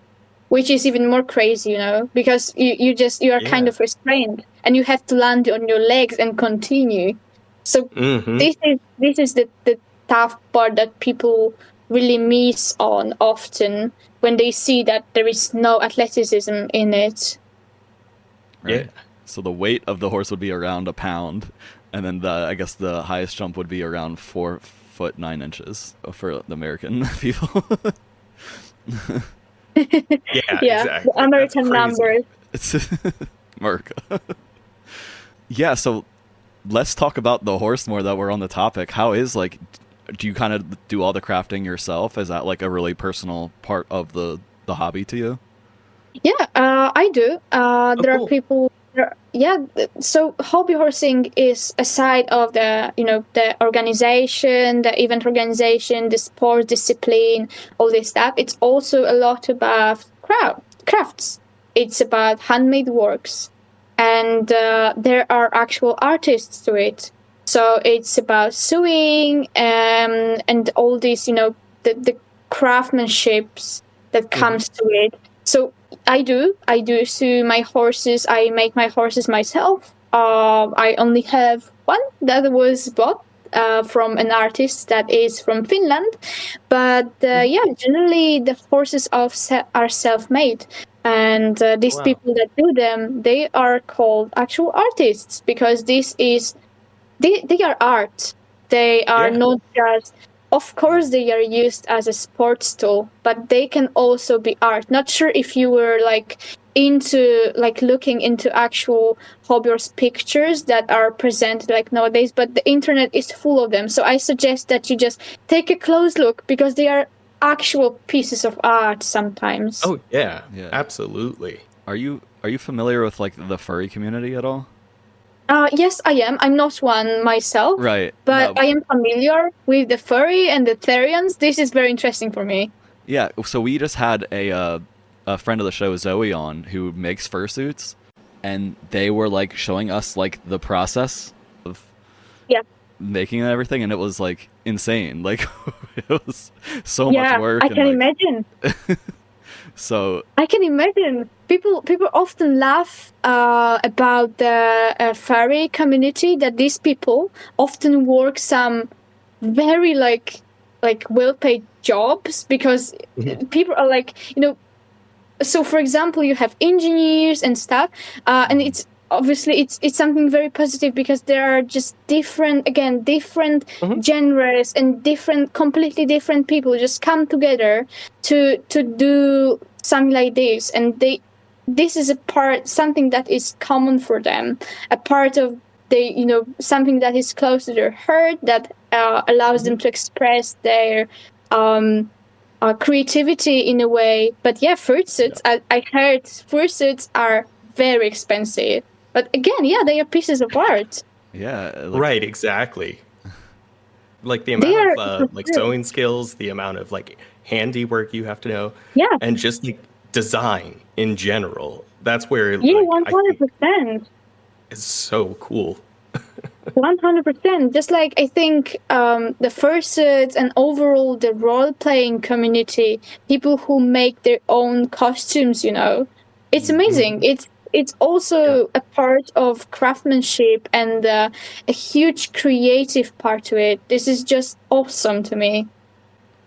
which is even more crazy, because you are kind of restrained, and you have to land on your legs and continue. So this is the tough part that people really miss on often when they see that there is no athleticism in it. Right. Yeah. So the weight of the horse would be around a pound, and then I guess the highest jump would be around 4 foot 9 inches for the American people. Exactly. American numbers. It's America. Yeah, so let's talk about the horse more that we're on the topic. How is, like, do you kind of do all the crafting yourself? Is that like a really personal part of the hobby to you? Yeah, I do. There are people. So hobby horsing is a side of the organization, the event organization, the sport discipline, all this stuff. It's also a lot about crafts. It's about handmade works, and there are actual artists to it. So it's about sewing and all these, the craftsmanships that comes to it. So I do sew my horses. I make my horses myself. I only have one that was bought from an artist that is from Finland. But generally the horses are self-made. And these people that do them, they are called actual artists, because this is they are art. They are not just, of course they are used as a sports tool, but they can also be art. Not sure if you were like into like looking into actual HoRsE pictures that are presented like nowadays, but the internet is full of them. So I suggest that you just take a close look, because they are actual pieces of art sometimes. Oh yeah, absolutely. Are you familiar with like the furry community at all? Yes, I am. I'm not one myself, right? But I am familiar with the furry and the therians. This is very interesting for me. Yeah. So we just had a friend of the show, Zoe, on, who makes fursuits, and they were like showing us like the process of making everything, and it was like insane. Like it was so much work. I can imagine. So I can imagine. People often laugh about the furry community, that these people often work some very like well-paid jobs, because people are like, so for example, you have engineers and stuff, and it's obviously it's something very positive, because there are just different genres and completely different people just come together to do something like this, and this is something that is common for them, a part of something that is close to their heart, that allows them to express their creativity in a way. But fursuits, I heard fursuits are very expensive, but again, they are pieces of art. Right, exactly. Like the amount of like sewing skills, the amount of like handiwork you have to know, and just like design in general. That's where 100%. It's so cool. 100%. Just like I think the fursuits and overall the role-playing community, people who make their own costumes, it's amazing. It's also a part of craftsmanship and a huge creative part to it. This is just awesome to me.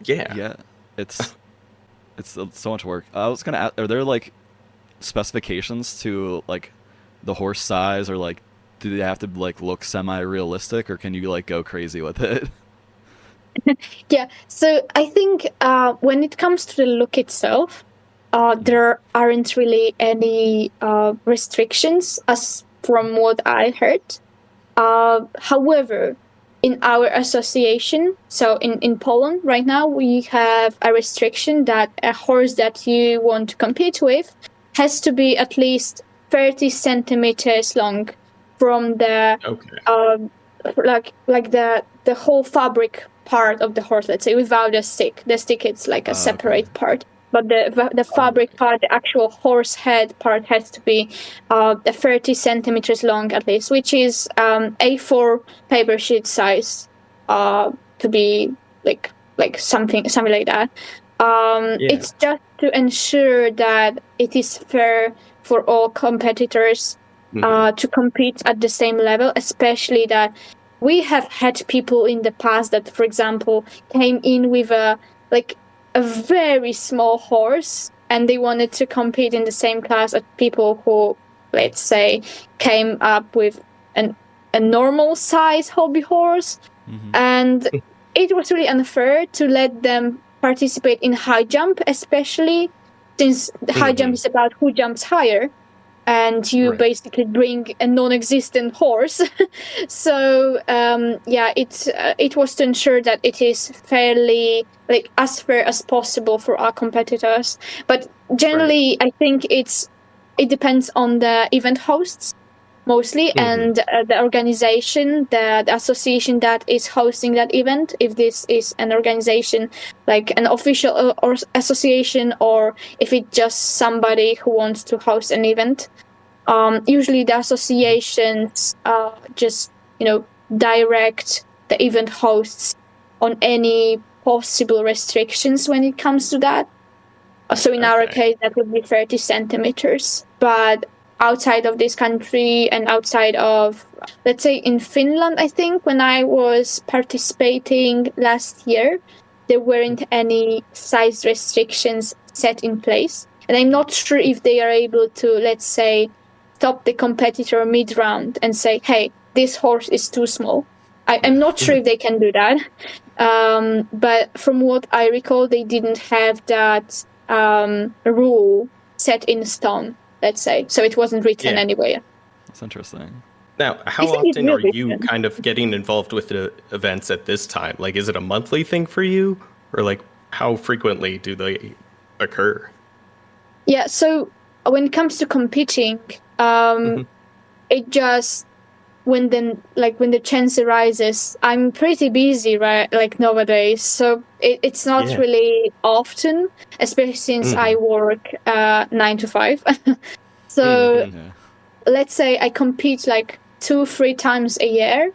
Yeah. It's so much work. I was gonna ask, are there like specifications to like the horse size, or like do they have to like look semi-realistic, or can you like go crazy with it? So I think when it comes to the look itself, there aren't really any restrictions, as from what I heard. However, in our association, so in Poland right now, we have a restriction that a horse that you want to compete with has to be at least 30 centimeters long from the like the whole fabric part of the horse, let's say, without the stick. The stick is like a separate part. But the fabric part, the actual horse head part, has to be 30 centimeters long at least, which is A4 paper sheet size, to be like something like that. It's just to ensure that it is fair for all competitors to compete at the same level, especially that we have had people in the past that, for example, came in with a very small horse, and they wanted to compete in the same class as people who, let's say, came up with a normal size hobby horse. And it was really unfair to let them participate in high jump, especially since the high jump is about who jumps higher, and you basically bring a non-existent horse. So it was to ensure that it is fairly as fair as possible for our competitors. But generally, I think it depends on the event hosts mostly, and the organization, the association that is hosting that event. If this is an organization like an official or association, or if it's just somebody who wants to host an event. Usually the associations just direct the event hosts on any possible restrictions when it comes to that. So in our case, that would be 30 centimeters. But outside of this country and outside of, let's say, in Finland, I think when I was participating last year, there weren't any size restrictions set in place. And I'm not sure if they are able to, let's say, stop the competitor mid-round and say, hey, this horse is too small. I'm not sure if they can do that, but from what I recall, they didn't have that rule set in stone, let's say, so it wasn't written anywhere. That's interesting. Now, how often are you kind of getting involved with the events at this time? Like, is it a monthly thing for you, or like how frequently do they occur? Yeah, so when it comes to competing, it just when the chance arises, I'm pretty busy, right? Like nowadays, so it's not really often, especially since I work 9 to 5. So let's say I compete like 2-3 times a year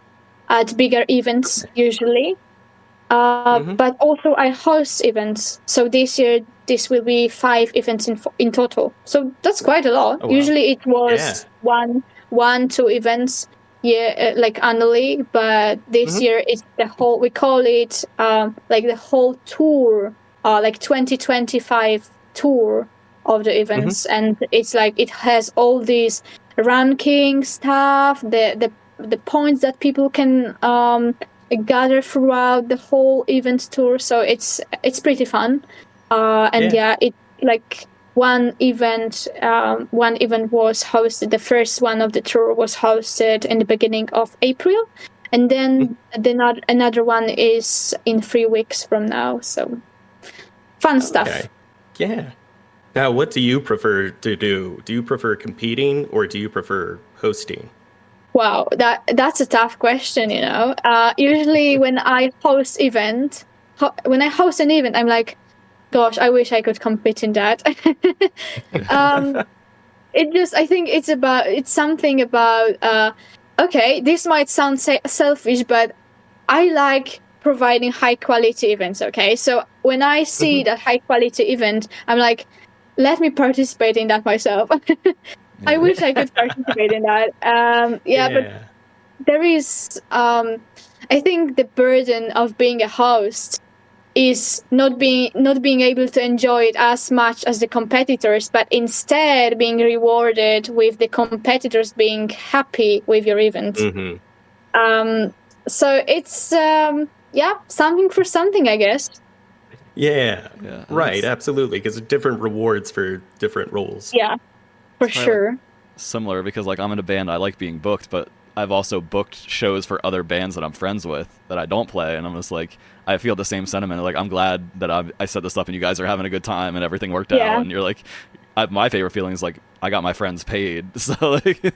at bigger events usually. But also I host events. So this year, this will be 5 events in total. So that's quite a lot. Oh, wow. Usually it was 1-2 events like annually, but this year it's the whole, we call it like the whole tour, like 2025 tour of the events. And it's like, it has all these ranking stuff, the points that people can gather throughout the whole event tour. So it's pretty fun. It like one event was hosted. The first one of the tour was hosted in the beginning of April, and then another one is in 3 weeks from now. So fun stuff. Okay. Yeah. Now, what do you prefer to do? Do you prefer competing or do you prefer hosting? Wow, that's a tough question. Usually when I host an event, I'm like, gosh, I wish I could compete in that. I think it's something about, okay, this might sound selfish, but I like providing high quality events. Okay. So when I see that high quality event, I'm like, let me participate in that myself. I wish I could participate in that. But there is, I think the burden of being a host is not being able to enjoy it as much as the competitors, but instead being rewarded with the competitors being happy with your event. So it's something for something, I guess. Yeah, right, absolutely, because different rewards for different roles. Yeah, for sure. Like, similar, because like I'm in a band, I like being booked, but I've also booked shows for other bands that I'm friends with that I don't play, and I'm just like, I feel the same sentiment. Like, I'm glad that I set this up and you guys are having a good time and everything worked out. And you're like, my favorite feeling is like, I got my friends paid. So like,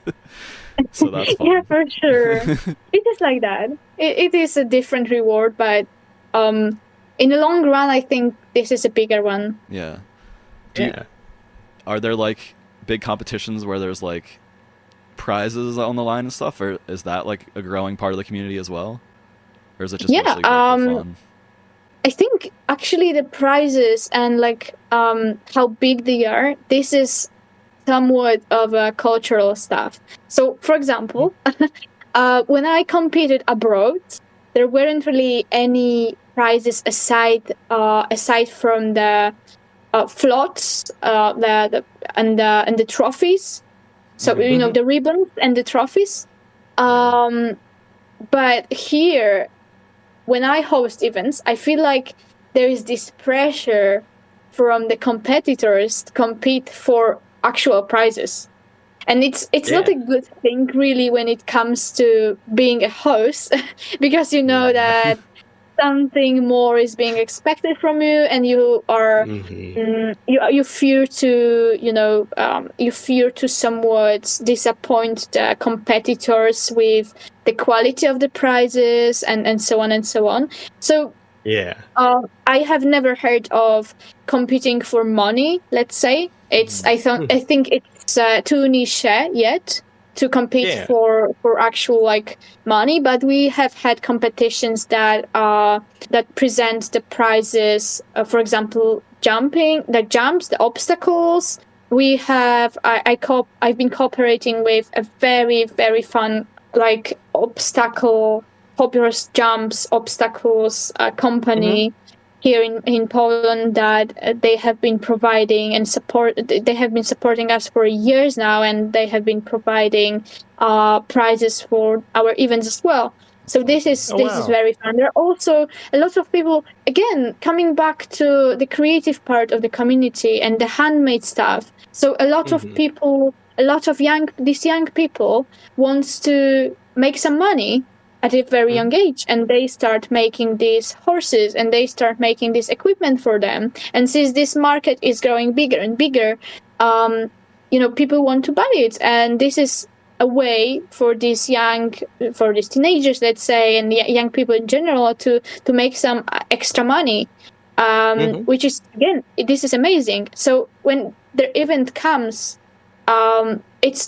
so that's fun. Yeah, for sure. It is like that. It is a different reward, but in the long run, I think this is a bigger one. Yeah. Are there like big competitions where there's like prizes on the line and stuff, or is that like a growing part of the community as well, or is it just mostly for fun? I think actually the prizes and like how big they are, this is somewhat of a cultural stuff. So for example, when I competed abroad, there weren't really any prizes aside from the floats and the trophies. So the ribbons and the trophies. But here, when I host events, I feel like there is this pressure from the competitors to compete for actual prizes. And it's not a good thing, really, when it comes to being a host, because you know that something more is being expected from you, and you are you fear to somewhat disappoint the competitors with the quality of the prizes and so on and so on. So I have never heard of competing for money, let's say. I think it's too niche yet to compete for actual like money, but we have had competitions that present the prizes, for example, the obstacles. We have I've been cooperating with a very, very fun like hobby horse jumps obstacles company. here in Poland that they have been providing and they have been supporting us for years now, and they have been providing prizes for our events as well. So this is very fun. There are also a lot of people, again, coming back to the creative part of the community and the handmade stuff. So a lot of people, these young people wants to make some money at a very young age, and they start making these horses and they start making this equipment for them. And since this market is growing bigger and bigger, people want to buy it, and this is a way for these teenagers, let's say, and young people in general to make some extra money, which is, again, this is amazing. So when the event comes,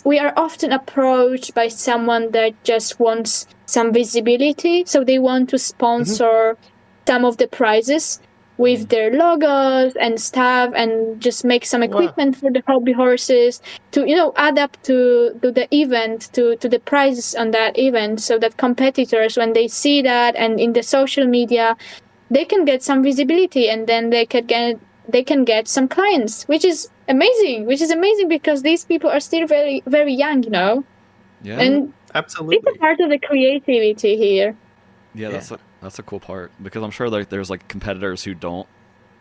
we are often approached by someone that just wants some visibility, so they want to sponsor some of the prizes with their logos and stuff, and just make some equipment for the hobby horses to add up to the event, to the prizes on that event, so that competitors, when they see that and in the social media, they can get some visibility, and then they can get some clients, which is amazing because these people are still very, very young, Yeah, and absolutely, it's a part of the creativity here. Yeah, that's a cool part, because I'm sure there's like competitors who don't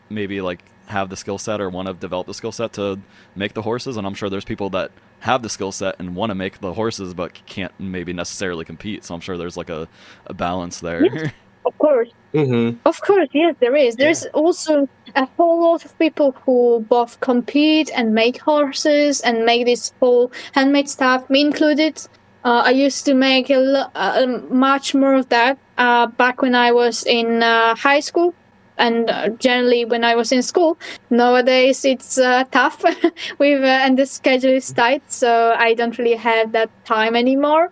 maybe like have the skill set or want to develop the skill set to make the horses, and I'm sure there's people that have the skill set and want to make the horses but can't maybe necessarily compete. So I'm sure there's like a balance there. Yes, of course. Of course, yes, there is. There's also a whole lot of people who both compete and make horses and make this whole handmade stuff, me included. I used to make much more of that back when I was in high school, and generally when I was in school. Nowadays it's tough and the schedule is tight, so I don't really have that time anymore.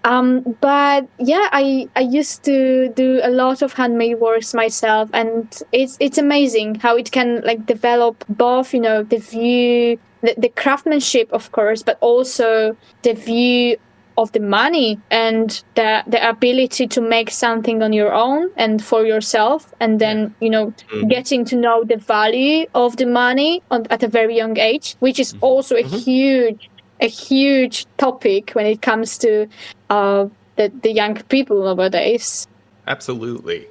But yeah, I used to do a lot of handmade works myself, and it's amazing how it can like develop both, the view, the craftsmanship, of course, but also the view of the money and the ability to make something on your own and for yourself, and then getting to know the value of the money at a very young age, which is also a huge topic when it comes to the young people nowadays. Absolutely.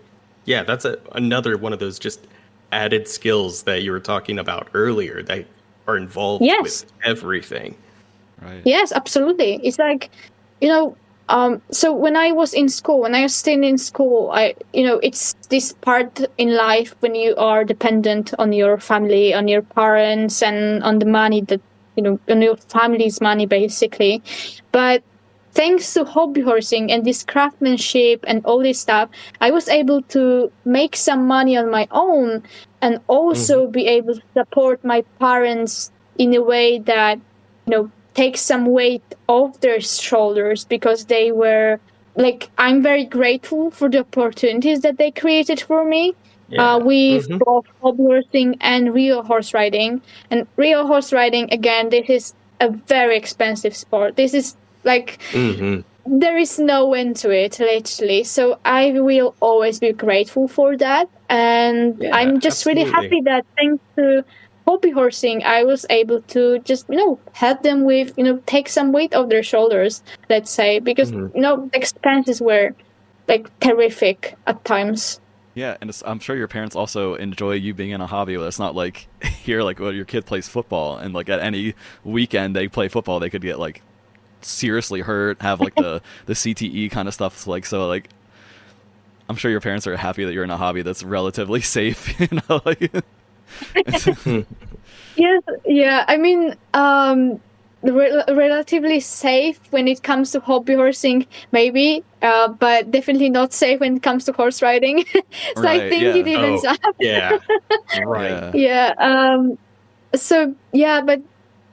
Yeah, that's another one of those just added skills that you were talking about earlier that are involved with everything. Right. Yes, absolutely. It's like, so when I was still in school, it's this part in life when you are dependent on your family, on your parents, and on the money that, on your family's money, basically. But thanks to hobby horsing and this craftsmanship and all this stuff, I was able to make some money on my own, and also be able to support my parents in a way that, take some weight off their shoulders, because they were like, I'm very grateful for the opportunities that they created for me. With both hobby horsing and real horse riding. And real horse riding, again, this is a very expensive sport. This is like, there is no end to it, literally. So I will always be grateful for that. And I'm just really happy that thanks to hobby horsing, I was able to just, help them with, take some weight off their shoulders, let's say, because, the expenses were like terrific at times. Yeah, and I'm sure your parents also enjoy you being in a hobby. It's not like here, like when your kid plays football, and like at any weekend they play football, they could get like seriously hurt, have like the CTE kind of stuff. So like, I'm sure your parents are happy that you're in a hobby that's relatively safe. Like. Yes, yeah. I mean, relatively safe when it comes to hobby horsing, maybe, but definitely not safe when it comes to horse riding. So I think it evens up. Yeah, right. Yeah. So yeah, but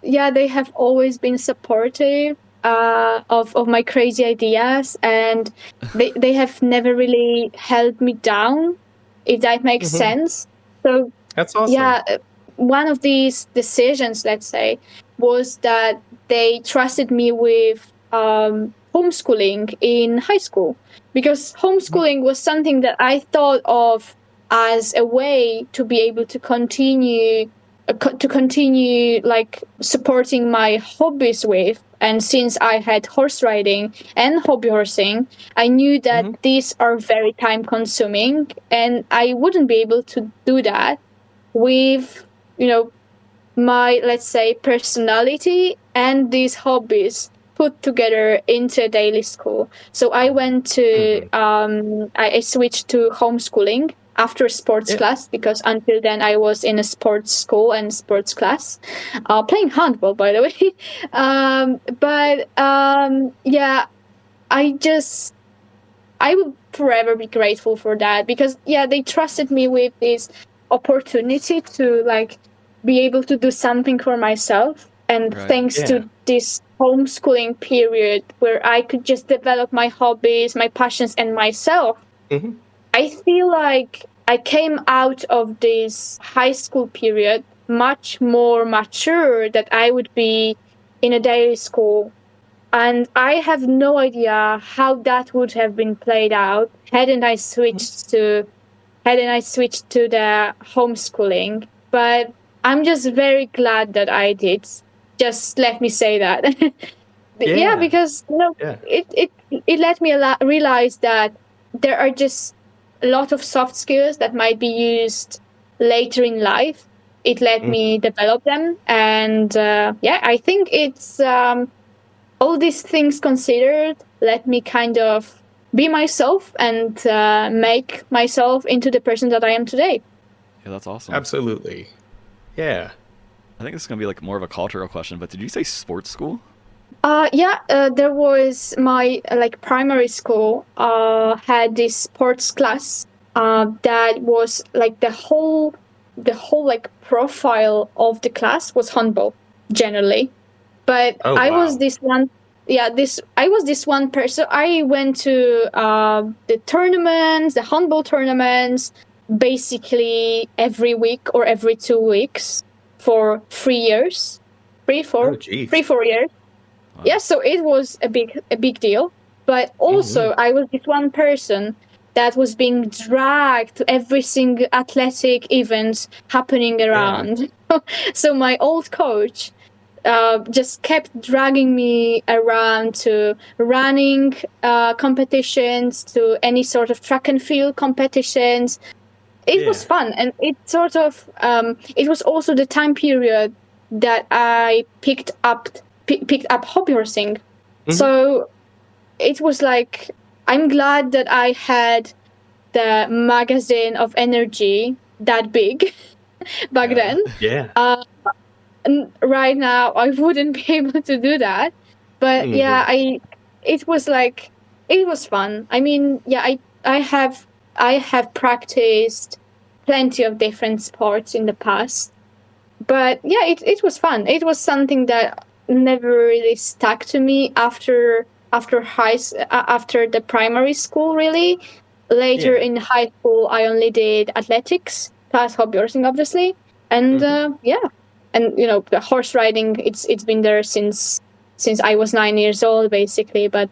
yeah, they have always been supportive of my crazy ideas, and they have never really held me down, if that makes sense. So that's awesome. Yeah, one of these decisions, let's say, was that they trusted me with homeschooling in high school, because homeschooling was something that I thought of as a way to be able to continue like supporting my hobbies with. And since I had horse riding and hobby horsing, I knew that these are very time consuming, and I wouldn't be able to do that with, my, let's say, personality and these hobbies put together into a daily school. So I went to, I switched to homeschooling after sports class, because until then I was in a sports school and sports class, playing handball, by the way. I will forever be grateful for that, because they trusted me with this opportunity to like be able to do something for myself. And thanks to this homeschooling period where I could just develop my hobbies, my passions, and myself, I feel like I came out of this high school period much more mature than I would be in a daily school. And I have no idea how that would have been played out hadn't I switched to the homeschooling. But I'm just very glad that I did. Just let me say that. Because it let me realize that there are just a lot of soft skills that might be used later in life. It let me develop them, and I think it's all these things considered let me kind of be myself and make myself into the person that I am today. Yeah, that's awesome. Absolutely. Yeah. I think this is gonna be like more of a cultural question, but did you say sports school? There was my primary school had this sports class that was like the whole like profile of the class was handball generally, but I was this one person. I went to the tournaments, the handball tournaments, basically every week or every 2 weeks for 3 years, 4 years. Wow. Yeah, so it was a big deal. But also, I was this one person that was being dragged to every single athletic event happening around. So my old coach just kept dragging me around to running competitions, to any sort of track and field competitions. It was fun, and it sort of it was also the time period that I picked up hobby horsing. So it was like, I'm glad that I had the magazine of energy that big back then. And right now I wouldn't be able to do that. But it was fun. I mean, I have practiced plenty of different sports in the past. But it was fun. It was something that never really stuck to me after the primary school, really. Later in high school, I only did athletics plus hobby horsing, obviously. And and the horse riding, it's been there since I was 9 years old, basically. But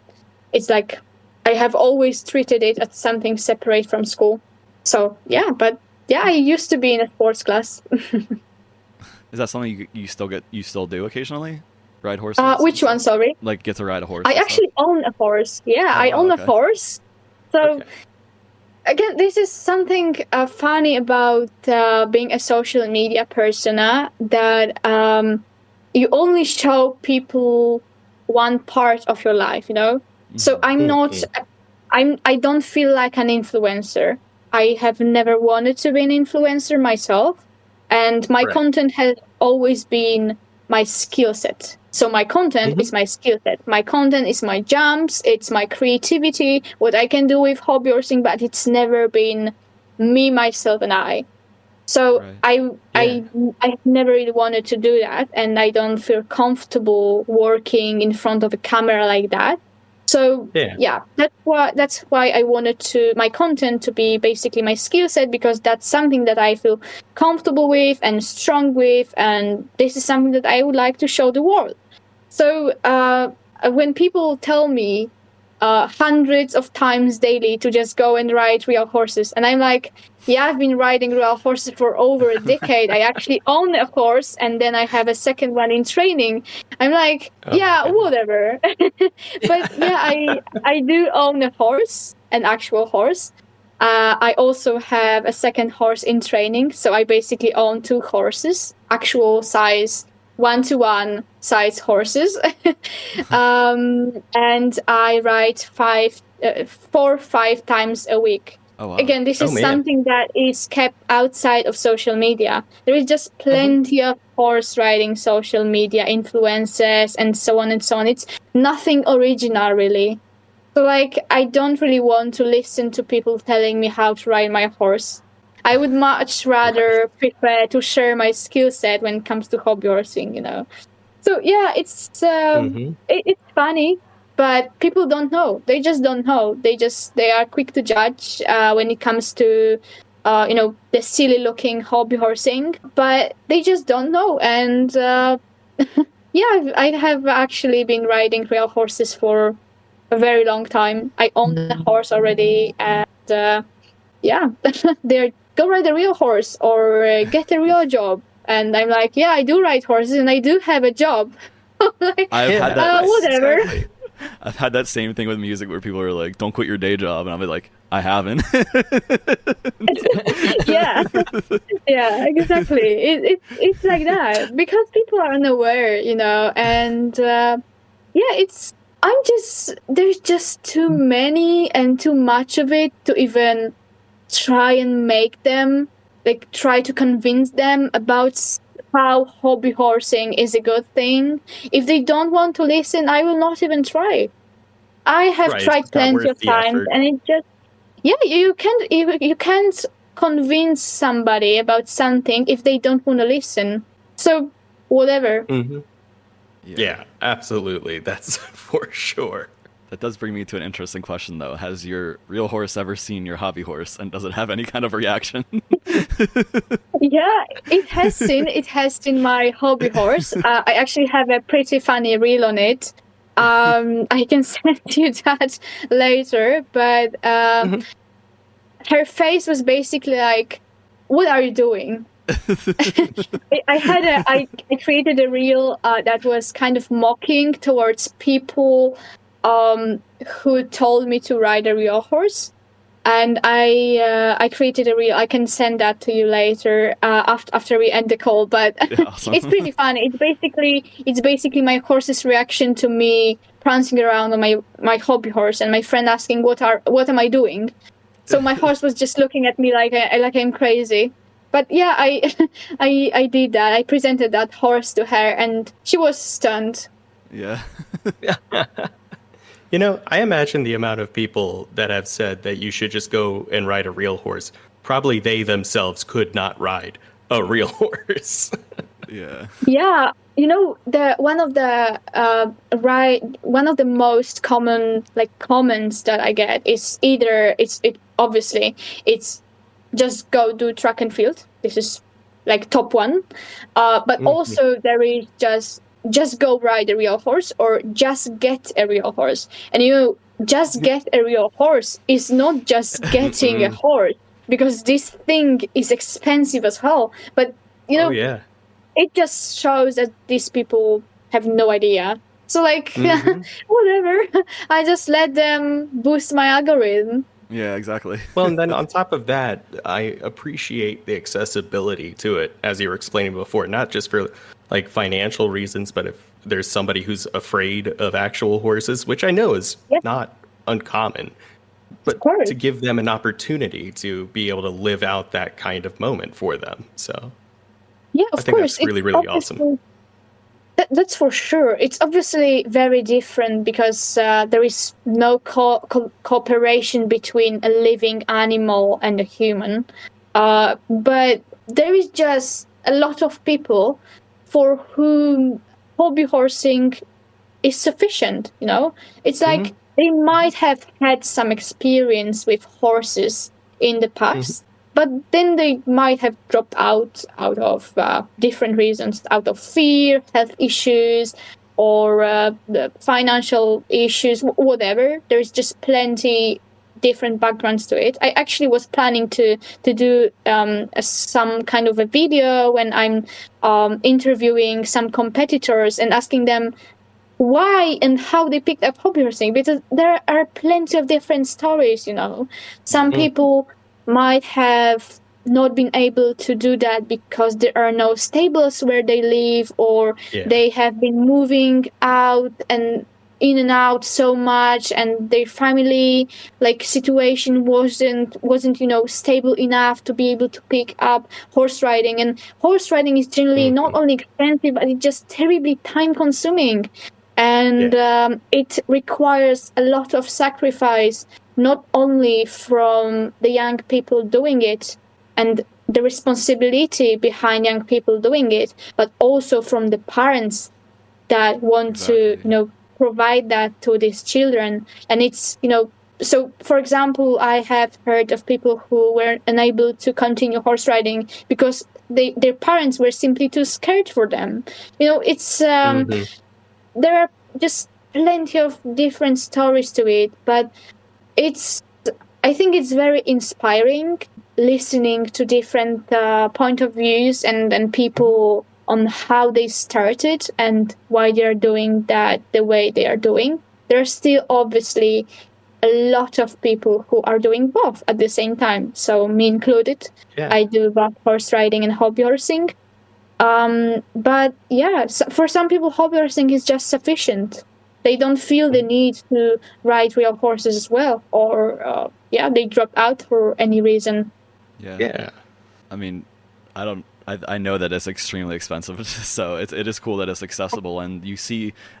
it's like I have always treated it as something separate from school. So I used to be in a sports class. Is that something you still do occasionally? Ride horses? Which one, sorry? Like get to ride a horse? I actually own a horse. Yeah, I own a horse. So again, this is something funny about being a social media persona, that you only show people one part of your life, So I'm not, I don't feel like an influencer. I have never wanted to be an influencer myself. And my content has always been my skill set. So my content is my skill set. My content is my jumps. It's my creativity, what I can do with hobby horsing, but it's never been me, myself, and I. So I never really wanted to do that, and I don't feel comfortable working in front of a camera like that. So that's why I wanted my content to be basically my skill set, because that's something that I feel comfortable with and strong with, and this is something that I would like to show the world. So when people tell me hundreds of times daily to just go and ride real horses. And I'm like, yeah, I've been riding real horses for over a decade. I actually own a horse, and then I have a second one in training. I'm like, whatever. But yeah, I do own a horse, an actual horse. I also have a second horse in training. So I basically own 2 horses, actual size, 1-to-1 size horses. And I ride 4-5 times a week. Oh, wow. Again, this is something that is kept outside of social media. There is just plenty of horse riding social media influencers and so on and so on. It's nothing original, really. So, like, I don't really want to listen to people telling me how to ride my horse. I would much rather prefer to share my skill set when it comes to hobby horsing, you know. So yeah, it's it's funny, but people don't know. They just don't know. They are quick to judge when it comes to the silly looking hobby horsing, but they just don't know. And yeah, I have actually been riding real horses for a very long time. I own a horse already, and yeah, they're go ride a real horse or get a real job. And I'm like, yeah, I do ride horses and I do have a job. Like, I've had that. Whatever. Exactly. I've had that same thing with music where people are like, don't quit your day job. And I'll be like, I haven't. Yeah. Yeah, exactly. It's like that because people are unaware, you know, and there's just too many and too much of it to even try and make them, like, try to convince them about how hobby horsing is a good thing. If they don't want to listen, I will not even try. I have tried plenty of times, and it just, you can't convince somebody about something if they don't want to listen. So whatever. Mm-hmm. Yeah, absolutely. That's for sure. That does bring me to an interesting question, though. Has your real horse ever seen your hobby horse, and does it have any kind of reaction? Yeah, it has seen my hobby horse. I actually have a pretty funny reel on it. I can send you that later, but her face was basically like, what are you doing? I created a reel that was kind of mocking towards people who told me to ride a real horse, and I created a reel. I can send that to you later after we end the call. But awesome. It's pretty funny. It's basically my horse's reaction to me prancing around on my hobby horse, and my friend asking what am I doing. So my horse was just looking at me like I'm crazy. But yeah, I did that. I presented that horse to her, and she was stunned. Yeah. You know, I imagine the amount of people that have said that you should just go and ride a real horse. Probably they themselves could not ride a real horse. Yeah. Yeah. You know, one of the most common comments that I get is either it's just go do track and field. This is like top one. But also there is just go ride a real horse or just get a real horse. And just get a real horse is not just getting a horse, because this thing is expensive as hell. But it just shows that these people have no idea. So whatever. I just let them boost my algorithm. Yeah, exactly. Well, and then on top of that, I appreciate the accessibility to it, as you were explaining before, not just for like financial reasons, but if there's somebody who's afraid of actual horses, which I know is not uncommon, but to give them an opportunity to be able to live out that kind of moment for them. So yeah, I think that's really, really awesome. That's for sure. It's obviously very different because there is no cooperation between a living animal and a human. But there is just a lot of people for whom hobby horsing is sufficient, you know? It's like they might have had some experience with horses in the past, but then they might have dropped out of different reasons, out of fear, health issues, or the financial issues, whatever. There's just plenty different backgrounds to it. I actually was planning to do some kind of a video when I'm interviewing some competitors and asking them why and how they picked up hobby horsing, because there are plenty of different stories. Some people might have not been able to do that because there are no stables where they live, or they have been moving out and in and out so much, and their family situation wasn't stable enough to be able to pick up horse riding. And horse riding is generally not only expensive, but it's just terribly time consuming, and it requires a lot of sacrifice, not only from the young people doing it and the responsibility behind young people doing it, but also from the parents that want to provide that to these children. And it's so for example, I have heard of people who were unable to continue horse riding because their parents were simply too scared for them. It's there are just plenty of different stories to it, but I think it's very inspiring listening to different point of views and people on how they started and why they are doing that the way they are doing. There are still obviously a lot of people who are doing both at the same time, so me included. I do both horse riding and hobby horsing. But so for some people, hobby horsing is just sufficient. They don't feel the need to ride real horses as well, or they drop out for any reason. I mean, I know that it's extremely expensive, so it is cool that it's accessible, and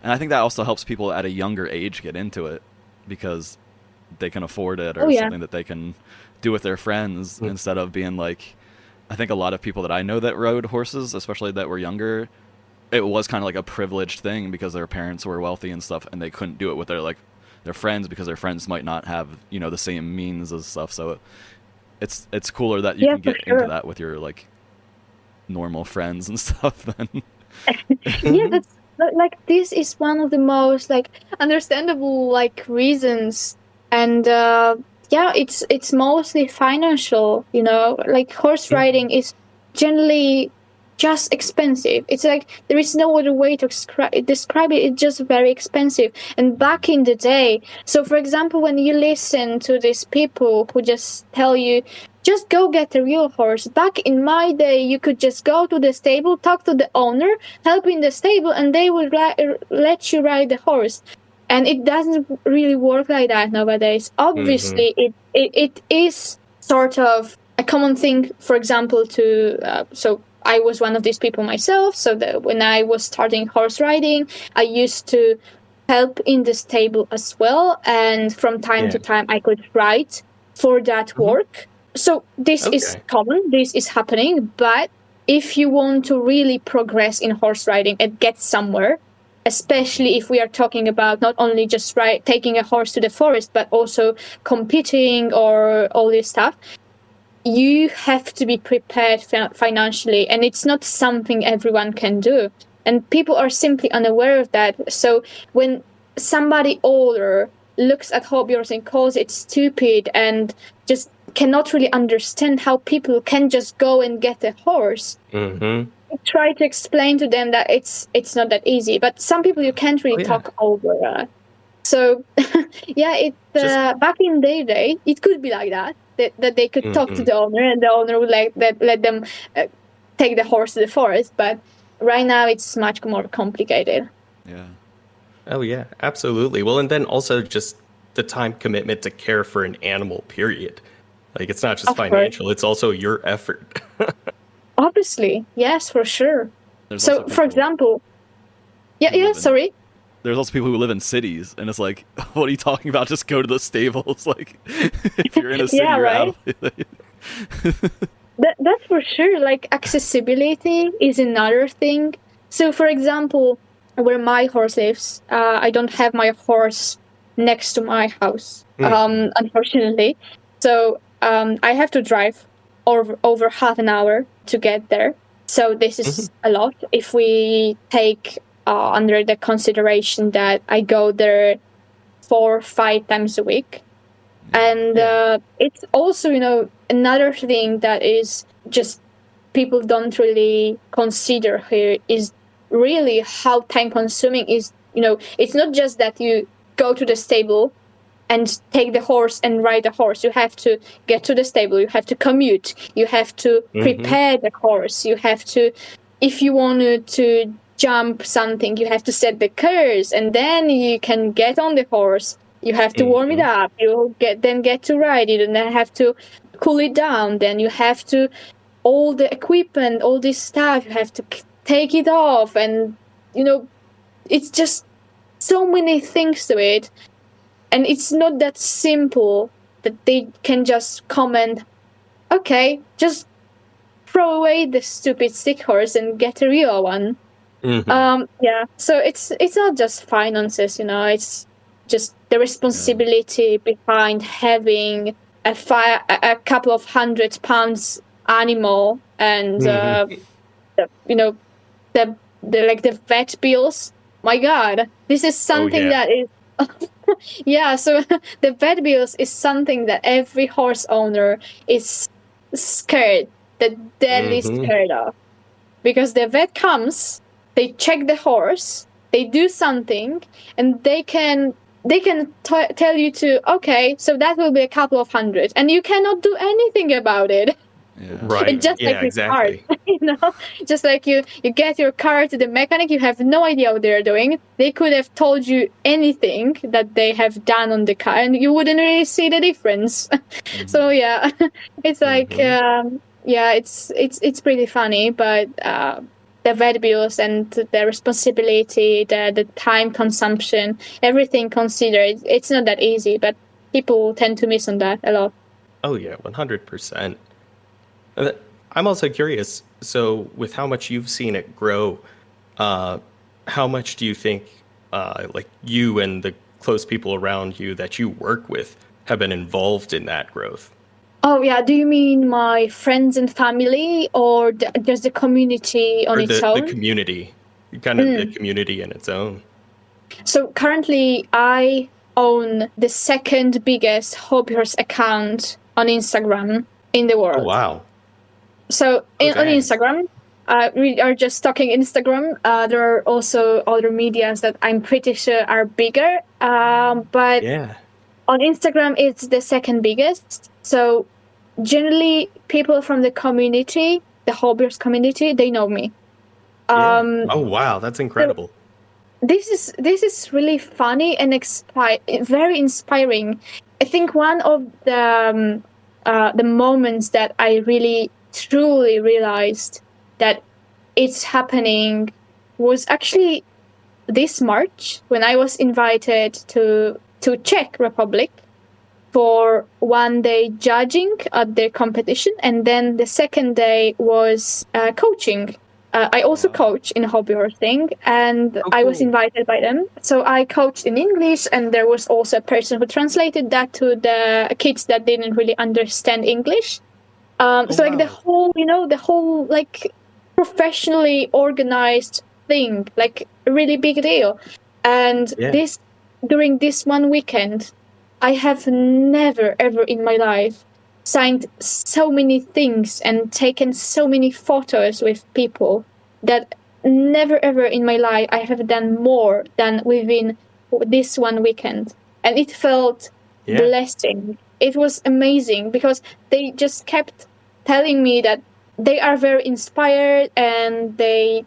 I think that also helps people at a younger age get into it because they can afford it, or something that they can do with their friends instead of being like, I think a lot of people that I know that rode horses, especially that were younger, it was kind of like a privileged thing because their parents were wealthy and stuff, and they couldn't do it with their friends because their friends might not have the same means and stuff. So it's cooler that you can get into that with your normal friends and stuff then. That's this is one of the most understandable reasons, and it's mostly financial. Horse riding is generally just expensive. It's there is no other way to describe it. It's just very expensive. And back in the day, so for example, when you listen to these people who just tell you, just go get a real horse. Back in my day, you could just go to the stable, talk to the owner, help in the stable, and they will let you ride the horse. And it doesn't really work like that nowadays. Obviously, it is sort of a common thing, for example, so I was one of these people myself. So when I was starting horse riding, I used to help in the stable as well. And from time to time, I could ride for that work. So this is common, this is happening. But if you want to really progress in horse riding and get somewhere, especially if we are talking about not only just taking a horse to the forest, but also competing or all this stuff, you have to be prepared financially, and it's not something everyone can do. And people are simply unaware of that. So when somebody older looks at hobby horse and calls it stupid and just cannot really understand how people can just go and get a horse, I try to explain to them that it's not that easy. But some people you can't really talk over. So back in their day, it could be like that they could talk to the owner, and the owner would let them take the horse to the forest. But right now it's much more complicated. Oh yeah, absolutely. Well, and then also just the time commitment to care for an animal, period. It's not just financial, it's also your effort. Obviously, yes, for sure. So for example, sorry. There's also people who live in cities, and it's like, what are you talking about? Just go to the stables. If you're in a city, you're out. That's for sure. Accessibility is another thing. So, for example, where my horse lives, I don't have my horse next to my house, unfortunately. So I have to drive over half an hour to get there. So this is a lot. If we take under the consideration that I go there 4 or 5 times a week. And it's also, another thing that is just people don't really consider here is really how time consuming is. It's not just that you go to the stable and take the horse and ride the horse. You have to get to the stable. You have to commute. You have to prepare the horse. You have to, if you wanted to jump something, you have to set the curves, and then you can get on the horse. You have to warm it up. You get to ride it, and then have to cool it down. Then you have to, all the equipment, all this stuff, you have to take it off, and it's just so many things to it. And it's not that simple that they can just comment, okay, just throw away the stupid stick horse and get a real one. So it's not just finances, it's just the responsibility behind having a couple of 100 pounds animal, and the vet bills. My God, this is something that is. So the vet bills is something that every horse owner is scared, deadly scared of, because the vet comes, they check the horse, they do something, and they can tell you to, okay, so that will be a couple of 100, and you cannot do anything about it. Yeah. Right. It's just like exactly. car, just like you get your car to the mechanic, you have no idea what they're doing. They could have told you anything that they have done on the car, and you wouldn't really see the difference. So it's like it's pretty funny, but the vet bills and the responsibility, the time consumption, everything considered, it's not that easy, but people tend to miss on that a lot. Oh yeah, 100%. I'm also curious, so with how much you've seen it grow, how much do you think like you and the close people around you that you work with have been involved in that growth? Oh yeah, do you mean my friends and family, or just the community on its own? The community, kind of the community in its own. So currently I own the second biggest HoRsE account on Instagram in the world. Oh, wow. So on Instagram, we are just talking Instagram. There are also other medias that I'm pretty sure are bigger. But on Instagram, it's the second biggest. So generally, people from the community, the HoRsE community, they know me. Oh, wow. That's incredible. This is really funny and very inspiring. I think one of the moments that I really truly realized that it's happening was actually this March, when I was invited to Czech Republic for one day judging at their competition, and then the second day was coaching. I also coach in hobby horsing, and I was invited by them. So I coached in English, and there was also a person who translated that to the kids that didn't really understand English. Like the whole like professionally organized thing, like a really big deal. And during this one weekend, I have never ever in my life signed so many things and taken so many photos with people that never ever in my life I have done more than within this one weekend. And it felt blessing. It was amazing because they just kept telling me that they are very inspired, and they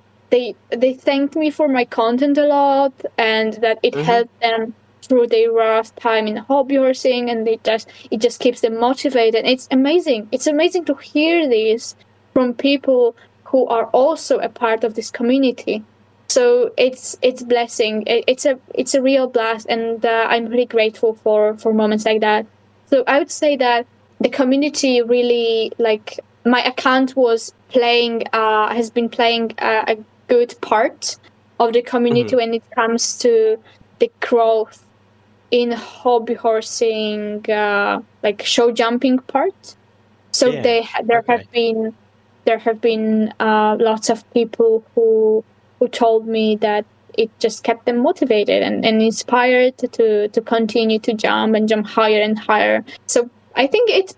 thanked me for my content a lot, and that it helped them through their rough time in hobby horsing, and it just keeps them motivated. It's amazing. It's amazing to hear this from people who are also a part of this community. So it's blessing. It's a real blast, and I'm really grateful for moments like that. So I would say that the community really, like, my account has been playing a good part of the community when it comes to the growth in hobby horsing, like show jumping part. So there have been lots of people who told me that it just kept them motivated and inspired to continue to jump and jump higher and higher. So I think it's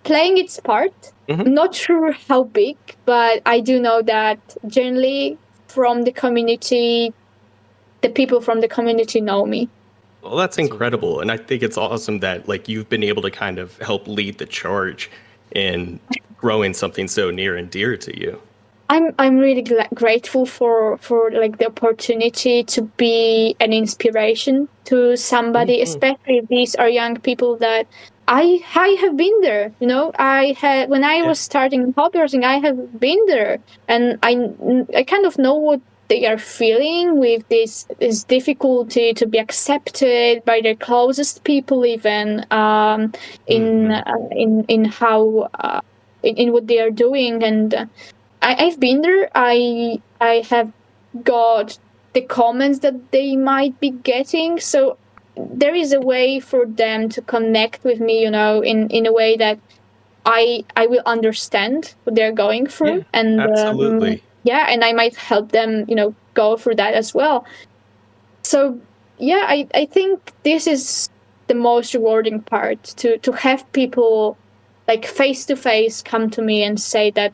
playing its part. Not sure how big, but I do know that generally from the community, the people from the community know me. Well, that's incredible. And I think it's awesome that like you've been able to kind of help lead the charge in growing something so near and dear to you. I'm really grateful for like the opportunity to be an inspiration to somebody, especially if these are young people that I have been there. You know, when I was starting hobbyhorsing, I have been there, and I kind of know what they are feeling with this difficulty to be accepted by their closest people, even in how in what they are doing. And I've been there. I have got the comments that they might be getting. So there is a way for them to connect with me, you know, in a way that I will understand what they're going through. Yeah, and absolutely. and I might help them, you know, go through that as well. So yeah, I think this is the most rewarding part, to have people like face to face come to me and say that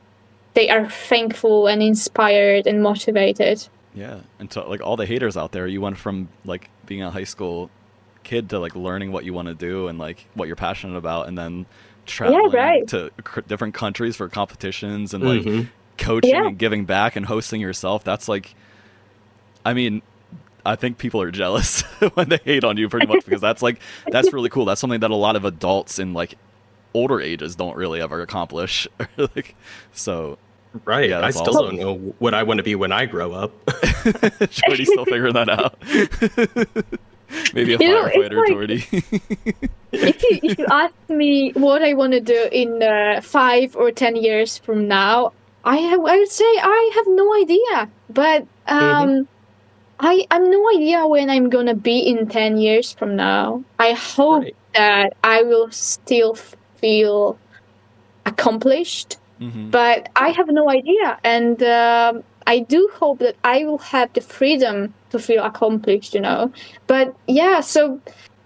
they are thankful and inspired and motivated. Yeah, and to like all the haters out there, you went from like being a high school kid to like learning what you want to do and like what you're passionate about, and then traveling to different countries for competitions and like coaching and giving back and hosting yourself. That's like, I mean, I think people are jealous when they hate on you pretty much, because that's really cool. That's something that a lot of adults in like older ages don't really ever accomplish. Like, so right. yeah, I still don't know what I want to be when I grow up. Jordy's still figuring that out. Maybe a firefighter, like, Jordy. if you ask me what I want to do in 5 or 10 years from now, I would say I have no idea. But I have no idea when I'm gonna be in 10 years from now. I hope that I will still feel accomplished, but I have no idea. And I do hope that I will have the freedom to feel accomplished, you know. But yeah, so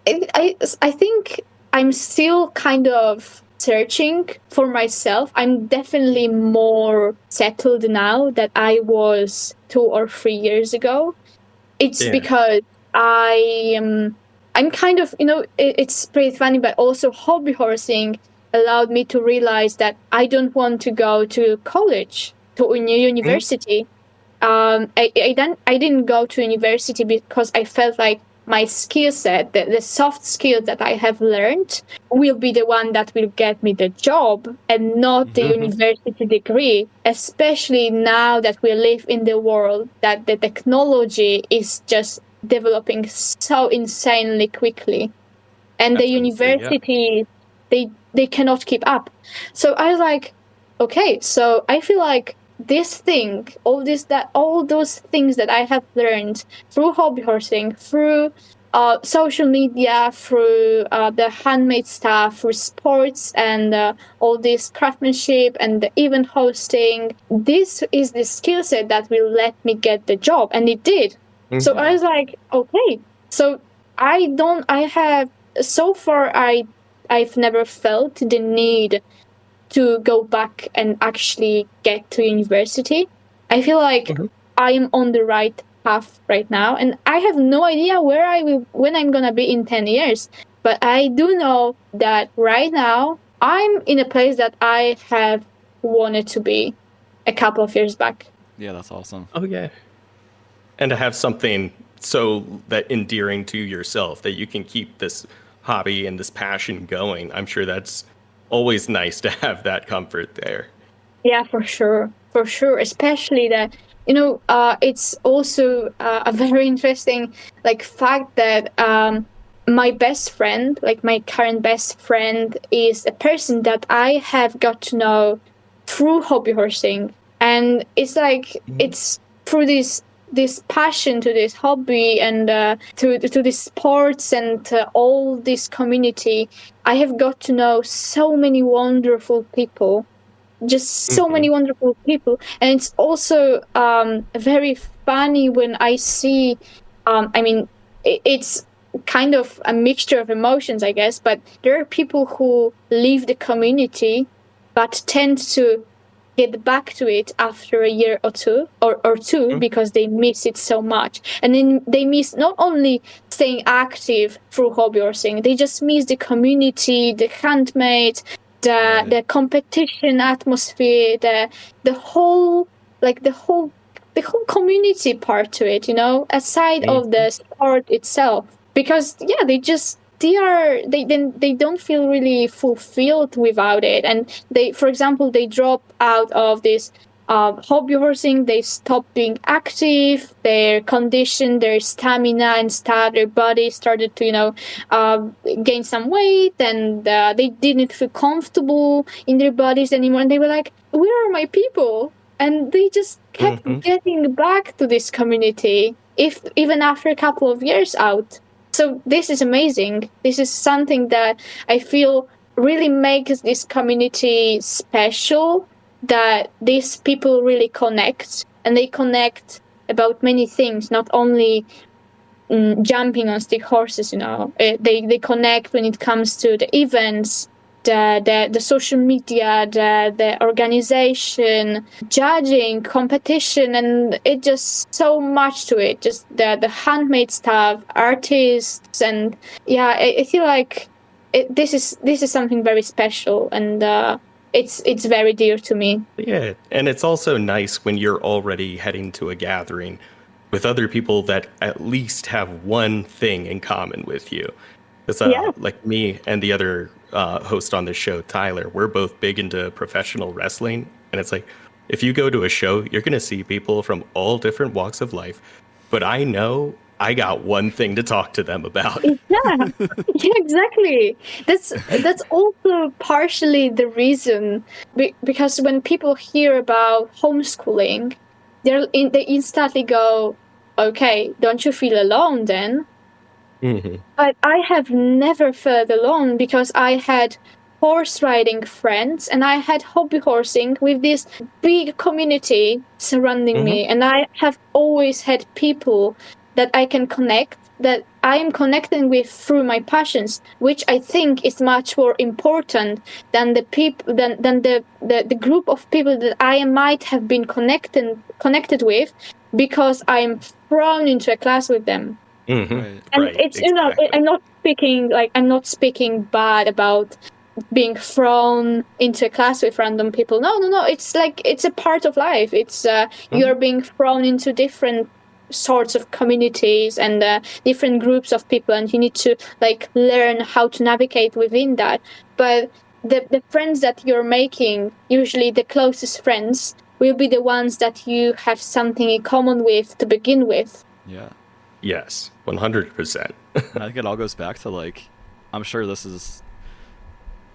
I think I'm still kind of searching for myself. I'm definitely more settled now than I was 2 or 3 years ago. It's because I'm kind of, you know, it's pretty funny, but also hobby horsing allowed me to realize that I don't want to go to college, to a university. I didn't go to university because I felt like my skill set, the soft skills that I have learned, will be the one that will get me the job and not the university degree, especially now that we live in the world that the technology is just developing so insanely quickly. And the universities, they cannot keep up. So I was like, okay, so I feel like this thing, all those things that I have learned through hobby horsing, through social media, through the handmade stuff, through sports and all this craftsmanship and the event hosting, this is the skill set that will let me get the job, and it did. So I was like, okay, so so far I've never felt the need to go back and actually get to university. I feel like I am on the right path right now, and I have no idea when I'm gonna be in 10 years. But I do know that right now I'm in a place that I have wanted to be a couple of years back. Yeah, that's awesome. Oh yeah. And to have something so that endearing to yourself that you can keep this hobby and this passion going. I'm sure that's always nice to have that comfort there. Yeah, for sure, especially that, you know, it's also a very interesting like fact that my best friend, like my current best friend, is a person that I have got to know through hobby horsing, and it's like it's through this passion to this hobby and to this sports and all this community, I have got to know so many wonderful people, just so many wonderful people. And it's also very funny when I see, I mean, it's kind of a mixture of emotions, I guess, but there are people who leave the community but tend to get back to it after a year or two, because they miss it so much. And then they miss not only staying active through hobbyhorsing, they just miss the community, the handmade, the competition atmosphere, the whole community part to it, aside of the sport itself. Because they don't feel really fulfilled without it, and for example, they drop out of this hobby horsing. They stop being active, their condition, their stamina and stuff, their body started to gain some weight, and they didn't feel comfortable in their bodies anymore, and they were like, where are my people? And they just kept getting back to this community, even after a couple of years out. So this is amazing. This is something that I feel really makes this community special, that these people really connect, and they connect about many things, not only jumping on stick horses, They connect when it comes to the events, the social media, the organization, judging, competition, and it just so much to it. Just the handmade stuff, artists, and I feel like this is something very special, and it's very dear to me. Yeah, and it's also nice when you're already heading to a gathering with other people that at least have one thing in common with you. It's like me and the other host on this show, Tyler, we're both big into professional wrestling. And it's like, if you go to a show, you're going to see people from all different walks of life. But I know I got one thing to talk to them about. Yeah, exactly. That's also partially the reason, because when people hear about homeschooling, they instantly go, okay, don't you feel alone then? Mm-hmm. But I have never felt alone, because I had horse riding friends, and I had hobby horsing with this big community surrounding me, and I have always had people that I can connect, that I am connecting with through my passions, which I think is much more important than the people than the group of people that I might have been connected with because I'm thrown into a class with them. Mm-hmm. Right. And it's exactly. I'm not speaking bad about being thrown into a class with random people. No. It's like, it's a part of life. It's you're being thrown into different sorts of communities and different groups of people, and you need to learn how to navigate within that. But the friends that you're making, usually the closest friends, will be the ones that you have something in common with to begin with. Yeah. Yes, 100%. I think it all goes back to I'm sure this is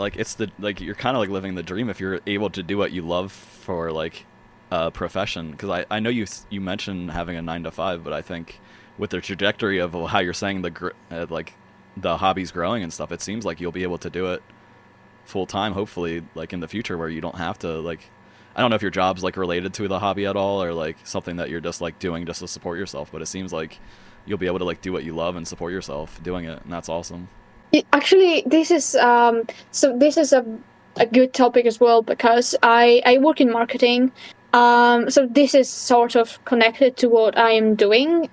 it's you're kind of living the dream if you're able to do what you love for a profession. Because I know you mentioned having a 9-to-5, but I think with the trajectory of how you're saying the hobby's growing and stuff, it seems like you'll be able to do it full time, hopefully, in the future, where you don't have to I don't know if your job's related to the hobby at all, or something that you're just doing just to support yourself, but it seems like you'll be able to do what you love and support yourself doing it, and that's awesome. Actually, this is this is a good topic as well, because I work in marketing. So this is sort of connected to what I am doing.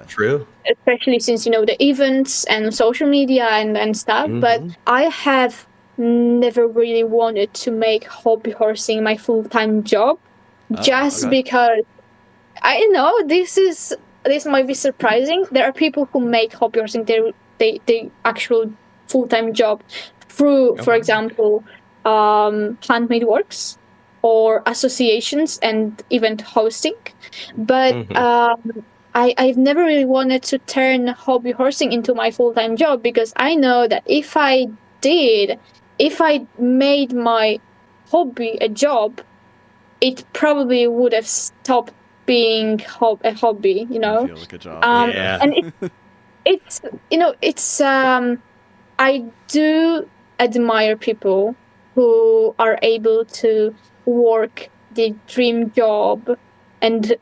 True. Especially since the events and social media and stuff. But I have never really wanted to make hobby horsing my full-time job, because I know this might be surprising. There are people who make hobby horsing they actual full-time job through, for example, handmade works or associations and event hosting. But I've never really wanted to turn hobby horsing into my full-time job, because I know that if I made my hobby a job, it probably would have stopped being a hobby, Feel like a job. And it's I do admire people who are able to work the dream job and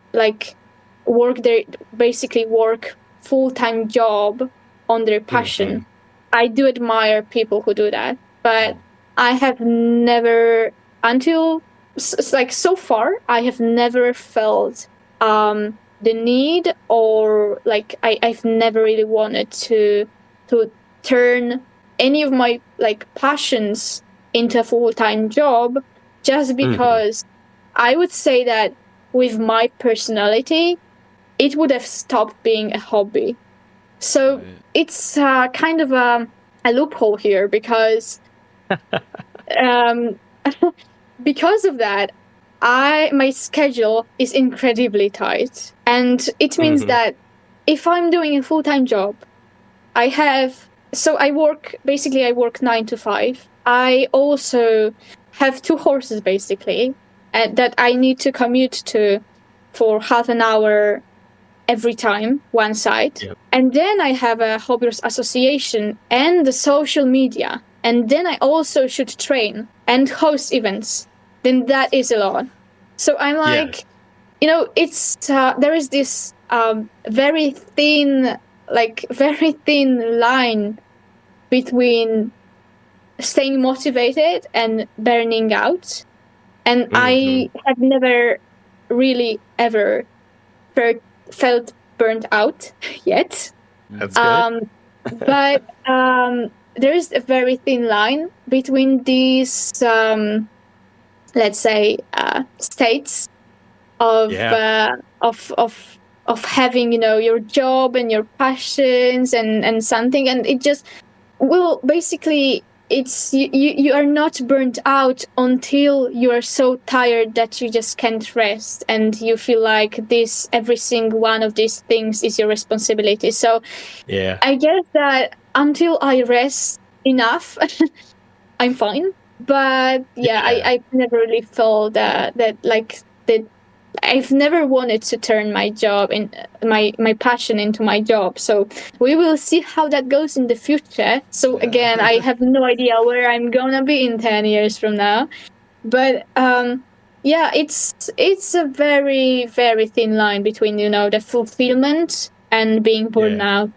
work full-time job on their passion. I do admire people who do that, but I have never, until so far, I have never felt the need, or like I've never really wanted to turn any of my like passions into a full-time job, just because I would say that with my personality, it would have stopped being a hobby. So it's kind of a loophole here, because because of that, my schedule is incredibly tight, and it means that if I'm doing a full-time job, I work 9 to 5. I also have 2 horses basically that I need to commute to for half an hour every time, one side. And then I have a HoRsE association and the social media. And then I also should train and host events. Then that is a lot. So I'm like, it's there is this very thin line between staying motivated and burning out. And I have never really ever felt burnt out yet. That's good. But there is a very thin line between these, let's say, states of having, your job and your passions and something, and it just basically it's you are not burnt out until you are so tired that you just can't rest, and you feel like every single one of these things is your responsibility. So I guess that until I rest enough, I'm fine. But I never really felt that I've never wanted to turn my job in my passion into my job. So we will see how that goes in the future. So again, I have no idea where I'm gonna be in 10 years from now. But it's a very, very thin line between, the fulfillment and being burned out.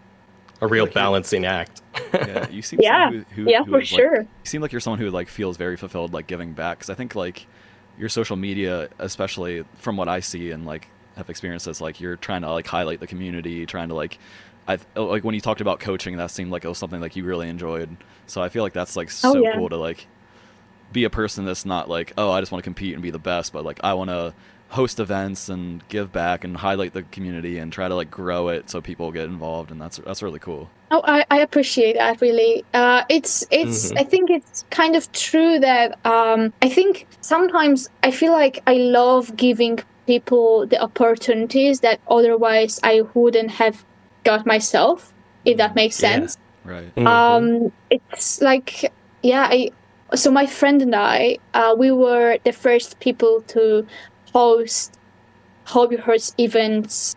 A real balancing act. Yeah, you seem someone who for sure. You seem like you're someone who feels very fulfilled giving back, because I think your social media, especially from what I see and have experienced this, you're trying to highlight the community, trying to when you talked about coaching, that seemed like it was something you really enjoyed. So I feel like that's so cool to be a person that's not I just want to compete and be the best, but I want to host events and give back and highlight the community and try to grow it so people get involved, and that's really cool. Oh, I appreciate that, really. It's I think it's kind of true that I think sometimes I feel like I love giving people the opportunities that otherwise I wouldn't have got myself, if that makes sense. Right. It's so my friend and I, we were the first people to host HoRsE events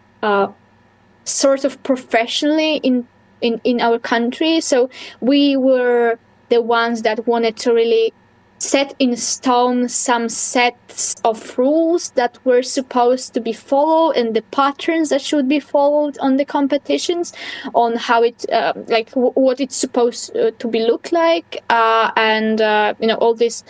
sort of professionally in our country. So we were the ones that wanted to really set in stone some sets of rules that were supposed to be followed, and the patterns that should be followed on the competitions, on how it what it's supposed to be look like, and all this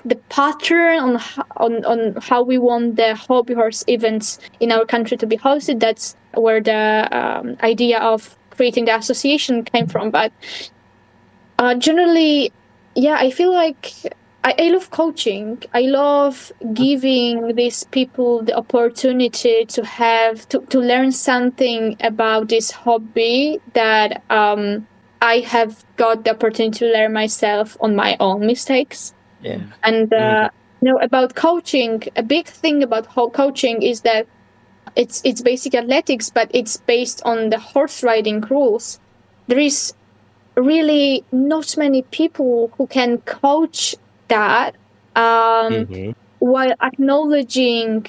the pattern on how we want the HoRsE events in our country to be hosted. That's where the idea of creating the association came from. But generally, I feel like I love coaching. I love giving these people the opportunity to have to learn something about this hobby that I have got the opportunity to learn myself on my own mistakes. Yeah. And about coaching, a big thing about coaching is that it's basic athletics, but it's based on the horse riding rules. There is really not many people who can coach that while acknowledging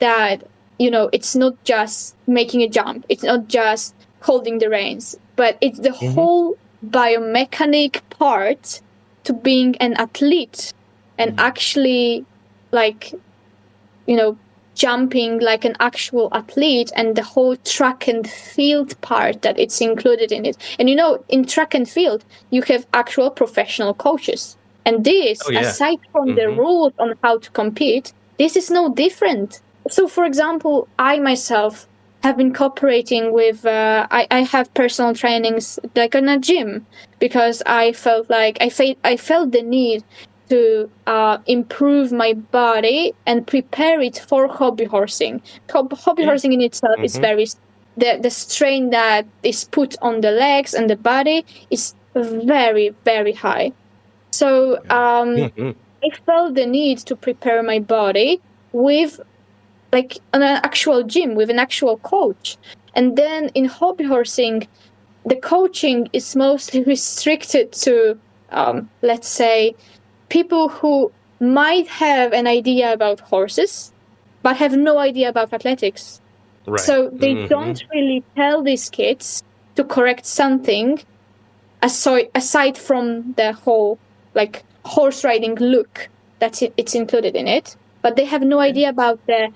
that it's not just making a jump, it's not just holding the reins, but it's the whole biomechanic part to being an athlete and actually jumping like an actual athlete, and the whole track and field part that it's included in it. And in track and field, you have actual professional coaches. And this, aside from the rules on how to compete, this is no different. So, for example, I myself have been cooperating with, I have personal trainings like in a gym, because I felt like I felt the need to improve my body and prepare it for hobby horsing. Hobby horsing in itself is very, the strain that is put on the legs and the body is very, very high. So I felt the need to prepare my body with like an actual gym, with an actual coach. And then in hobby horsing, the coaching is mostly restricted to, let's say, people who might have an idea about horses, but have no idea about athletics. Right. So they don't really tell these kids to correct something aside from the whole like horse riding look it's included in it. But they have no idea about the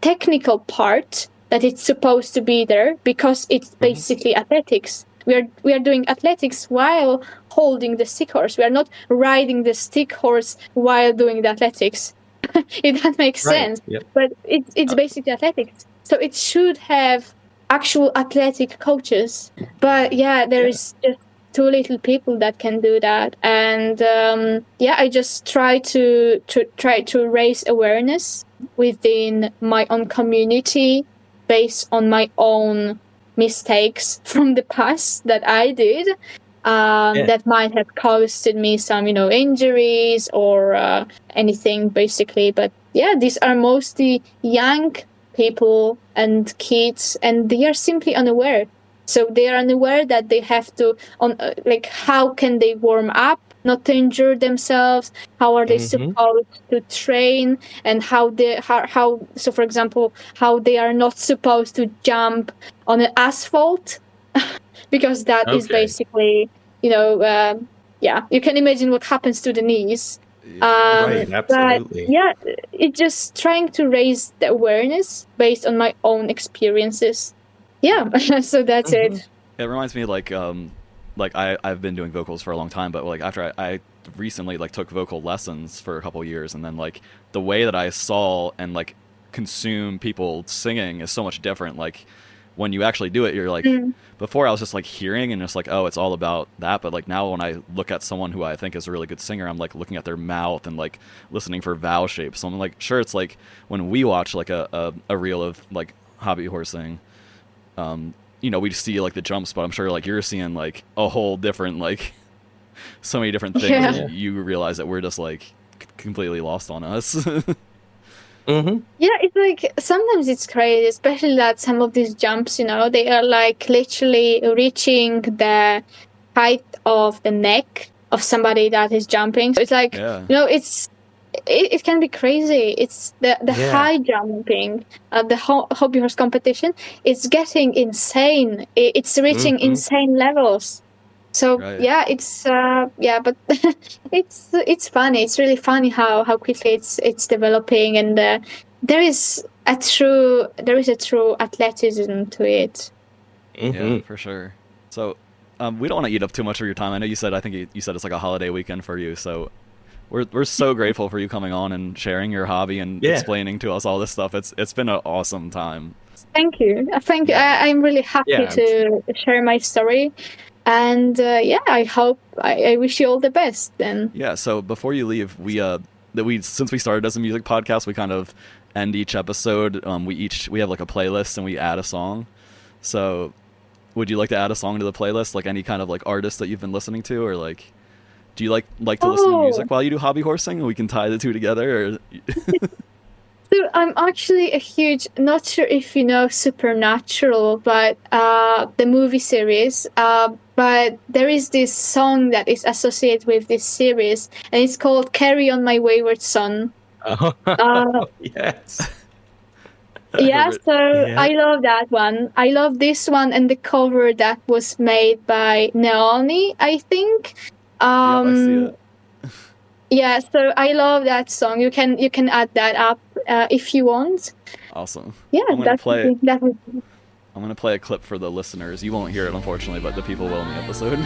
technical part that it's supposed to be there, because it's basically athletics. We are doing athletics while holding the stick horse. We are not riding the stick horse while doing the athletics. If that makes sense. Yep. But it's basically athletics. So it should have actual athletic coaches. But there is just too little people that can do that. And I just try to raise awareness within my own community based on my own mistakes from the past that I did, that might have costed me some, injuries or anything, basically. But these are mostly young people and kids, and they are simply unaware. So they are unaware that they have to, how can they warm up not to injure themselves? How are they supposed to train? And how, so for example, how they are not supposed to jump on an asphalt, because that is basically, you can imagine what happens to the knees. Right, absolutely. But it's just trying to raise the awareness based on my own experiences. So that's it. It reminds me I've been doing vocals for a long time, but after I recently took vocal lessons for a couple years, and then the way that I saw and consume people singing is so much different. When you actually do it, you're before I was just hearing and just oh, it's all about that. But now when I look at someone who I think is a really good singer, I'm looking at their mouth and listening for vowel shapes. So I'm sure it's when we watch a reel of hobby horsing, we see the jumps, but I'm sure you're seeing a whole different so many different things. Yeah. And you realize that we're just completely lost on us. It's sometimes it's crazy, especially that some of these jumps, they are literally reaching the height of the neck of somebody that is jumping. So it's it can be crazy. It's the high jumping, the hobby horse competition. It's getting insane. It's reaching insane levels. So it's but it's funny. It's really funny how quickly it's developing, and there is a true athleticism to it. Yeah, for sure. So we don't want to eat up too much of your time. I know you said you said it's a holiday weekend for you. So we're so grateful for you coming on and sharing your hobby and explaining to us all this stuff. It's been an awesome time. Thank you. I'm really happy to share my story. And I wish you all the best then. Yeah, so before you leave, since we started as a music podcast, we kind of end each episode. We have a playlist and we add a song. So would you like to add a song to the playlist? Any kind of artist that you've been listening to, or do you like to listen to music while you do hobby horsing? We can tie the two together. Or So I'm actually a huge, not sure if you know Supernatural, but the movie series. But there is this song that is associated with this series, and it's called "Carry On My Wayward Son." Yes. I love that one. I love this one and the cover that was made by Neoni, I think. I see it. So I love that song. You can add that up, if you want. Awesome. Yeah, I'm gonna play. Definitely. I'm gonna play a clip for the listeners. You won't hear it, unfortunately, but the people will in the episode.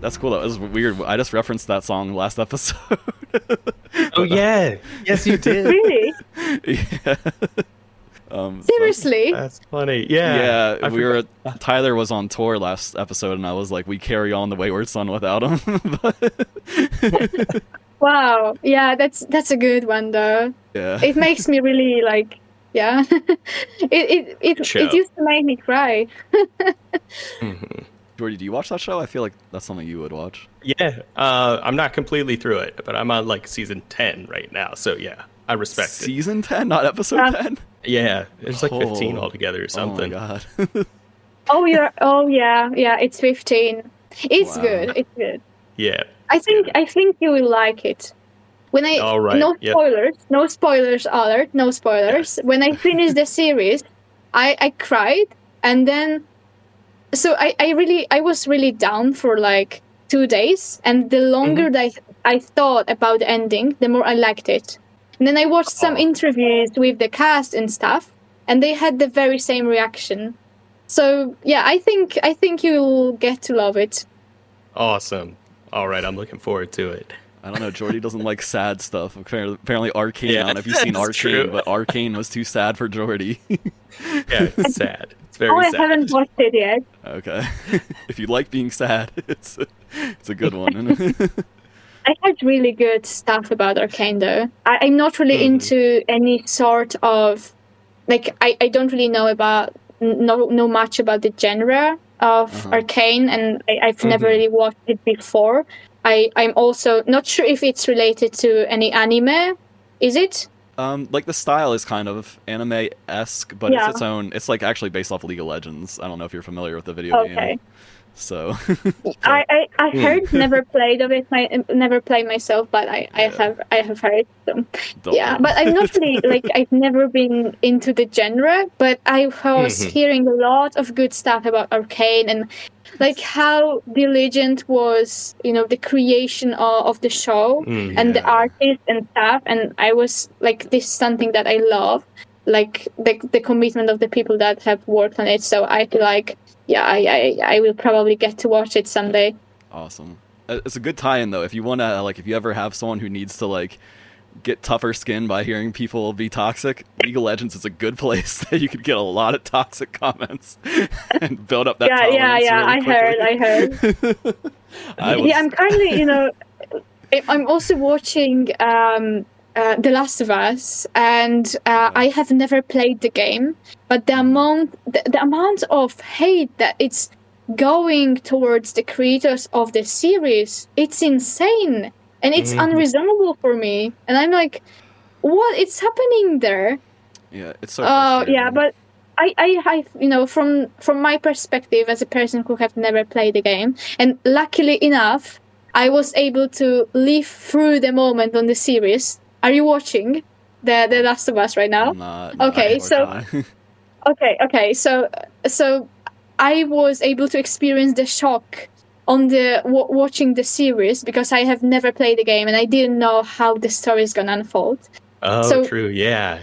That's cool. That was weird. I just referenced that song last episode. Oh yeah, yes you did. Really? Yeah. Seriously? That's funny. Yeah. Yeah, Tyler was on tour last episode, and I was like, we carry on the Wayward Son without him. Wow. Yeah, that's a good one though. Yeah. It makes me really like. Yeah. it used to make me cry. Mm-hmm. Jordy, do you watch that show? I feel like that's something you would watch. Yeah, I'm not completely through it, but I'm on like season 10 right now. So yeah, I respect it. Season 10, not episode 10? Yeah, there's like 15 altogether or something. Oh my god. Oh yeah, it's 15. It's Wow. good. It's good. Yeah. I think you will like it. When I All right, no yep. spoilers, no spoilers alert, no spoilers. Yes. When I finished the series, I cried, and then so I was really down for like 2 days, and the longer that I thought about the ending, the more I liked it. And then I watched some interviews with the cast and stuff, and they had the very same reaction. So yeah, I think you'll get to love it. Awesome. All right, I'm looking forward to it. I don't know, Jordy doesn't like sad stuff. Apparently Arcane, Yeah, I don't know if you've seen that's Arcane, true. but Arcane was too sad for Jordy. Yeah, it's sad. It's very I sad. haven't watched it yet. Okay. If you like being sad, it's a good one. I heard really good stuff about Arcane though. I'm not really into any sort of like I don't really know much about the genre of Arcane, and I've never really watched it before. I'm also not sure if it's related to any anime. Is it? Like the style is kind of anime-esque, but it's its own. It's like actually based off League of Legends. I don't know if you're familiar with the video game. So I heard, never played of it. Never played myself, but I have heard. So, yeah, but I'm not really like I've never been into the genre, but I was hearing a lot of good stuff about Arcane and like how diligent was, the creation of the show and the artists and stuff. And I was like, this is something that I love, like the commitment of the people that have worked on it. So I feel like, yeah, I will probably get to watch it someday. Awesome. It's a good tie-in though. If you want to, like, if you ever have someone who needs to like get tougher skin by hearing people be toxic, League of Legends is a good place that you could get a lot of toxic comments and build up that tolerance I heard. I'm currently, I'm also watching The Last of Us, and I have never played the game, but the amount of hate that it's going towards the creators of the series, it's insane. And it's unreasonable for me. And I'm like, what is happening there? Yeah, it's so frustrating. Yeah, but I from my perspective as a person who have never played the game, and luckily enough, I was able to live through the moment on the series. Are you watching the Last of Us right now? I'm not. Okay, so okay, so I was able to experience the shock on the watching the series because I have never played the game and I didn't know how the story is gonna unfold. Oh, true. Yeah.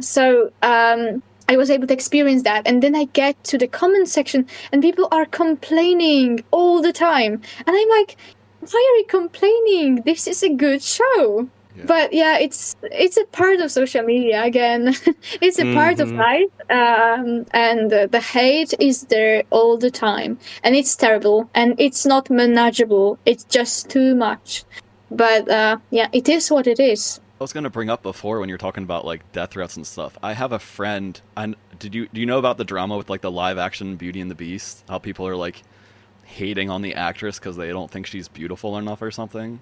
So I was able to experience that, and then I get to the comment section and people are complaining all the time, and I'm like, why are you complaining? This is a good show. Yeah. But yeah, it's a part of social media again. It's a part of life, and the hate is there all the time, and it's terrible, and it's not manageable. It's just too much. But yeah, it is what it is. I was gonna bring up before when you're talking about like death threats and stuff. I have a friend. And do you know about the drama with like the live action Beauty and the Beast? How people are like hating on the actress because they don't think she's beautiful enough or something.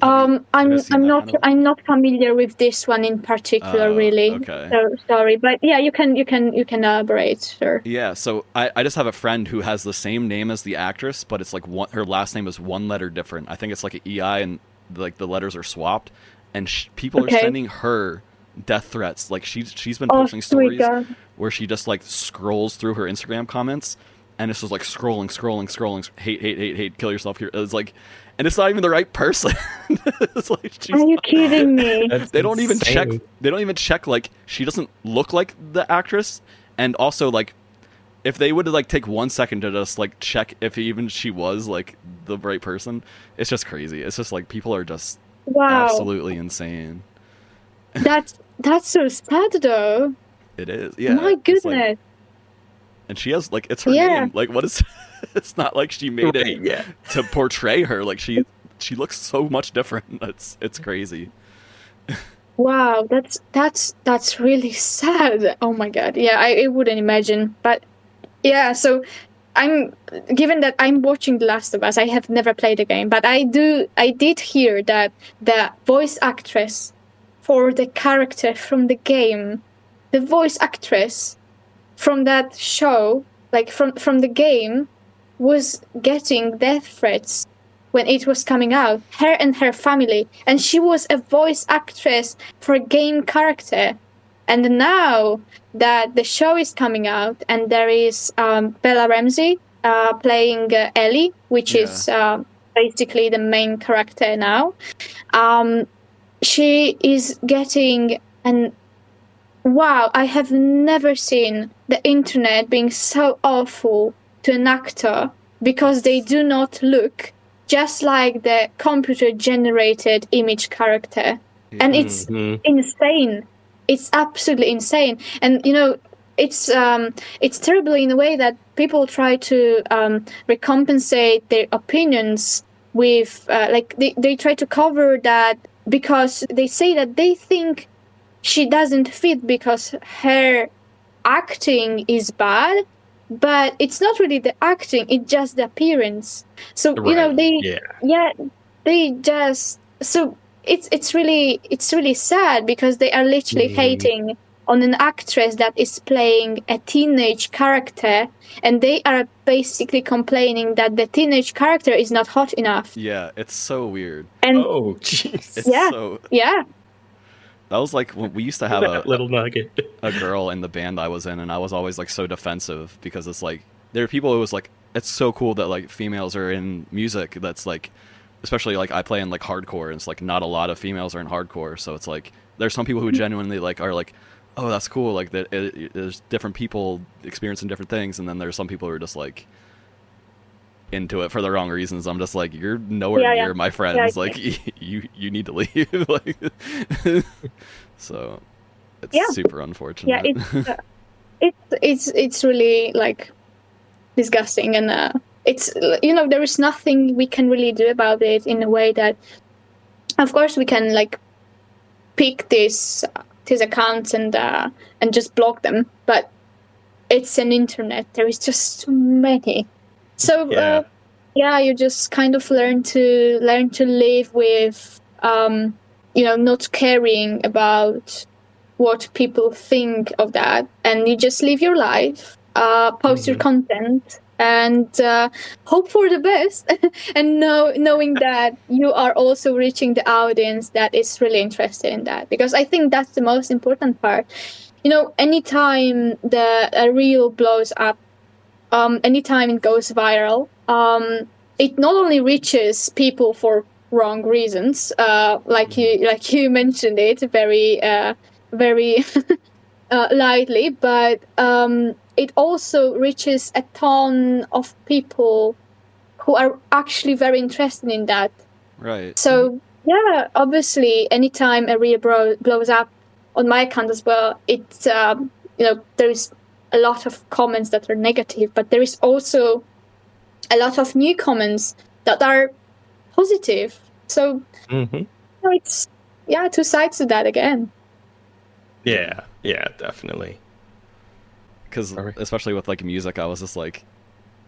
I'm not familiar with this one in particular, really. Okay. So sorry, but yeah, you can elaborate, sure. Yeah, so I just have a friend who has the same name as the actress, but it's like her last name is one letter different. I think it's like an EI and like the letters are swapped, and people are sending her death threats. Like she's been posting stories where she just like scrolls through her Instagram comments, and it's just like scrolling, hate, kill yourself here. It's like, and it's not even the right person. It's like, are you kidding me? They don't even check. Like, she doesn't look like the actress, and also like, if they would like take 1 second to just like check if even she was like the right person, it's just crazy. It's just like people are just absolutely insane. That's so sad though. It is, yeah. My goodness. Like, and she has like, it's her name. Like, what is? It's not like she made it to portray her. Like she looks so much different. It's crazy. Wow, that's really sad. Oh my god. Yeah, I wouldn't imagine. But yeah, so given that I'm watching The Last of Us, I have never played the game, but I did hear that the voice actress for the character from the game, the voice actress from that show, like from the game, was getting death threats when it was coming out, her and her family, and she was a voice actress for a game character. And now that the show is coming out and there is Bella Ramsey playing Ellie, which is basically the main character now, she is getting wow, I have never seen the internet being so awful to an actor because they do not look just like the computer-generated image character. And it's insane. It's absolutely insane. And, you know, it's terrible in a way that people try to recompensate their opinions with, like, they try to cover that because they say that they think she doesn't fit because her acting is bad, but it's not really the acting, it's just the appearance. So, you know, they just, so it's really sad because they are literally hating on an actress that is playing a teenage character, and they are basically complaining that the teenage character is not hot enough. Yeah, it's so weird. And oh, jeez. Yeah. That was like when we used to have a little nugget. A girl in the band I was in, and I was always like so defensive because it's like there are people who was like, it's so cool that like females are in music that's like, especially like I play in like hardcore, and it's like not a lot of females are in hardcore, so it's like there's some people who genuinely like are like, oh, that's cool, like that there's different people experiencing different things, and then there's some people who are just like into it for the wrong reasons. I'm just like, you're nowhere near my friends. Like you need to leave. Like, so it's super unfortunate. Yeah, it's really like disgusting, and it's, you know, there is nothing we can really do about it in a way that, of course, we can like pick these accounts and just block them, but it's an internet. There is just too many. So you just kind of learn to live with you know, not caring about what people think of that, and you just live your life, post your content, and hope for the best, and knowing that you are also reaching the audience that is really interested in that, because I think that's the most important part. You know, anytime a reel blows up, anytime it goes viral, it not only reaches people for wrong reasons, like you mentioned it very lightly, but it also reaches a ton of people who are actually very interested in that. Right. So yeah, obviously, anytime a reel blows up on my account as well, it's you know, there is a lot of comments that are negative, but there is also a lot of new comments that are positive. So you know, it's two sides to that again. Yeah, definitely. Because especially with like music, I was just like,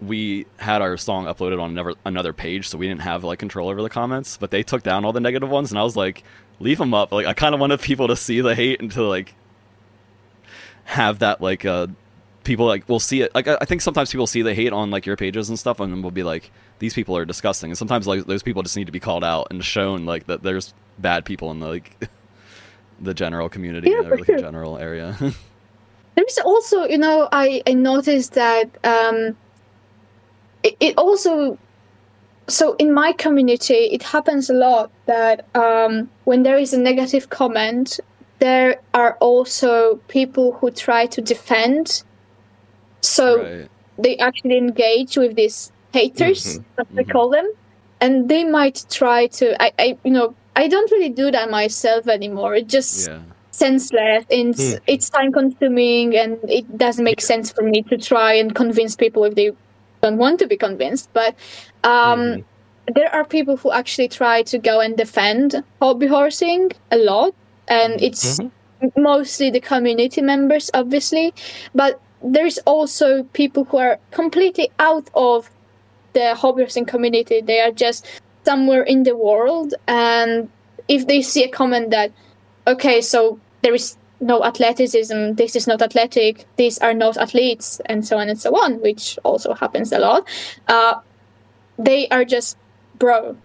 we had our song uploaded on another page, so we didn't have like control over the comments, but they took down all the negative ones, and I was like, leave them up. Like, I kind of wanted people to see the hate and to like have that like people like will see it. Like I think sometimes people see the hate on like your pages and stuff, and will be like, these people are disgusting. And sometimes like those people just need to be called out and shown like that there's bad people in the like the general community or like the general area. There's also, you know, I noticed that it also, so in my community, it happens a lot that when there is a negative comment, there are also people who try to defend. So they actually engage with these haters, as I call them, and they might try to. I don't really do that myself anymore. It just senseless. It's time consuming, and it doesn't make sense for me to try and convince people if they don't want to be convinced. But there are people who actually try to go and defend hobby horsing a lot, and it's mostly the community members, obviously, but there's also people who are completely out of the hobby horsing community. They are just somewhere in the world, and if they see a comment that, okay, so there is no athleticism, this is not athletic, these are not athletes, and so on and so on, which also happens a lot, they are just, bro,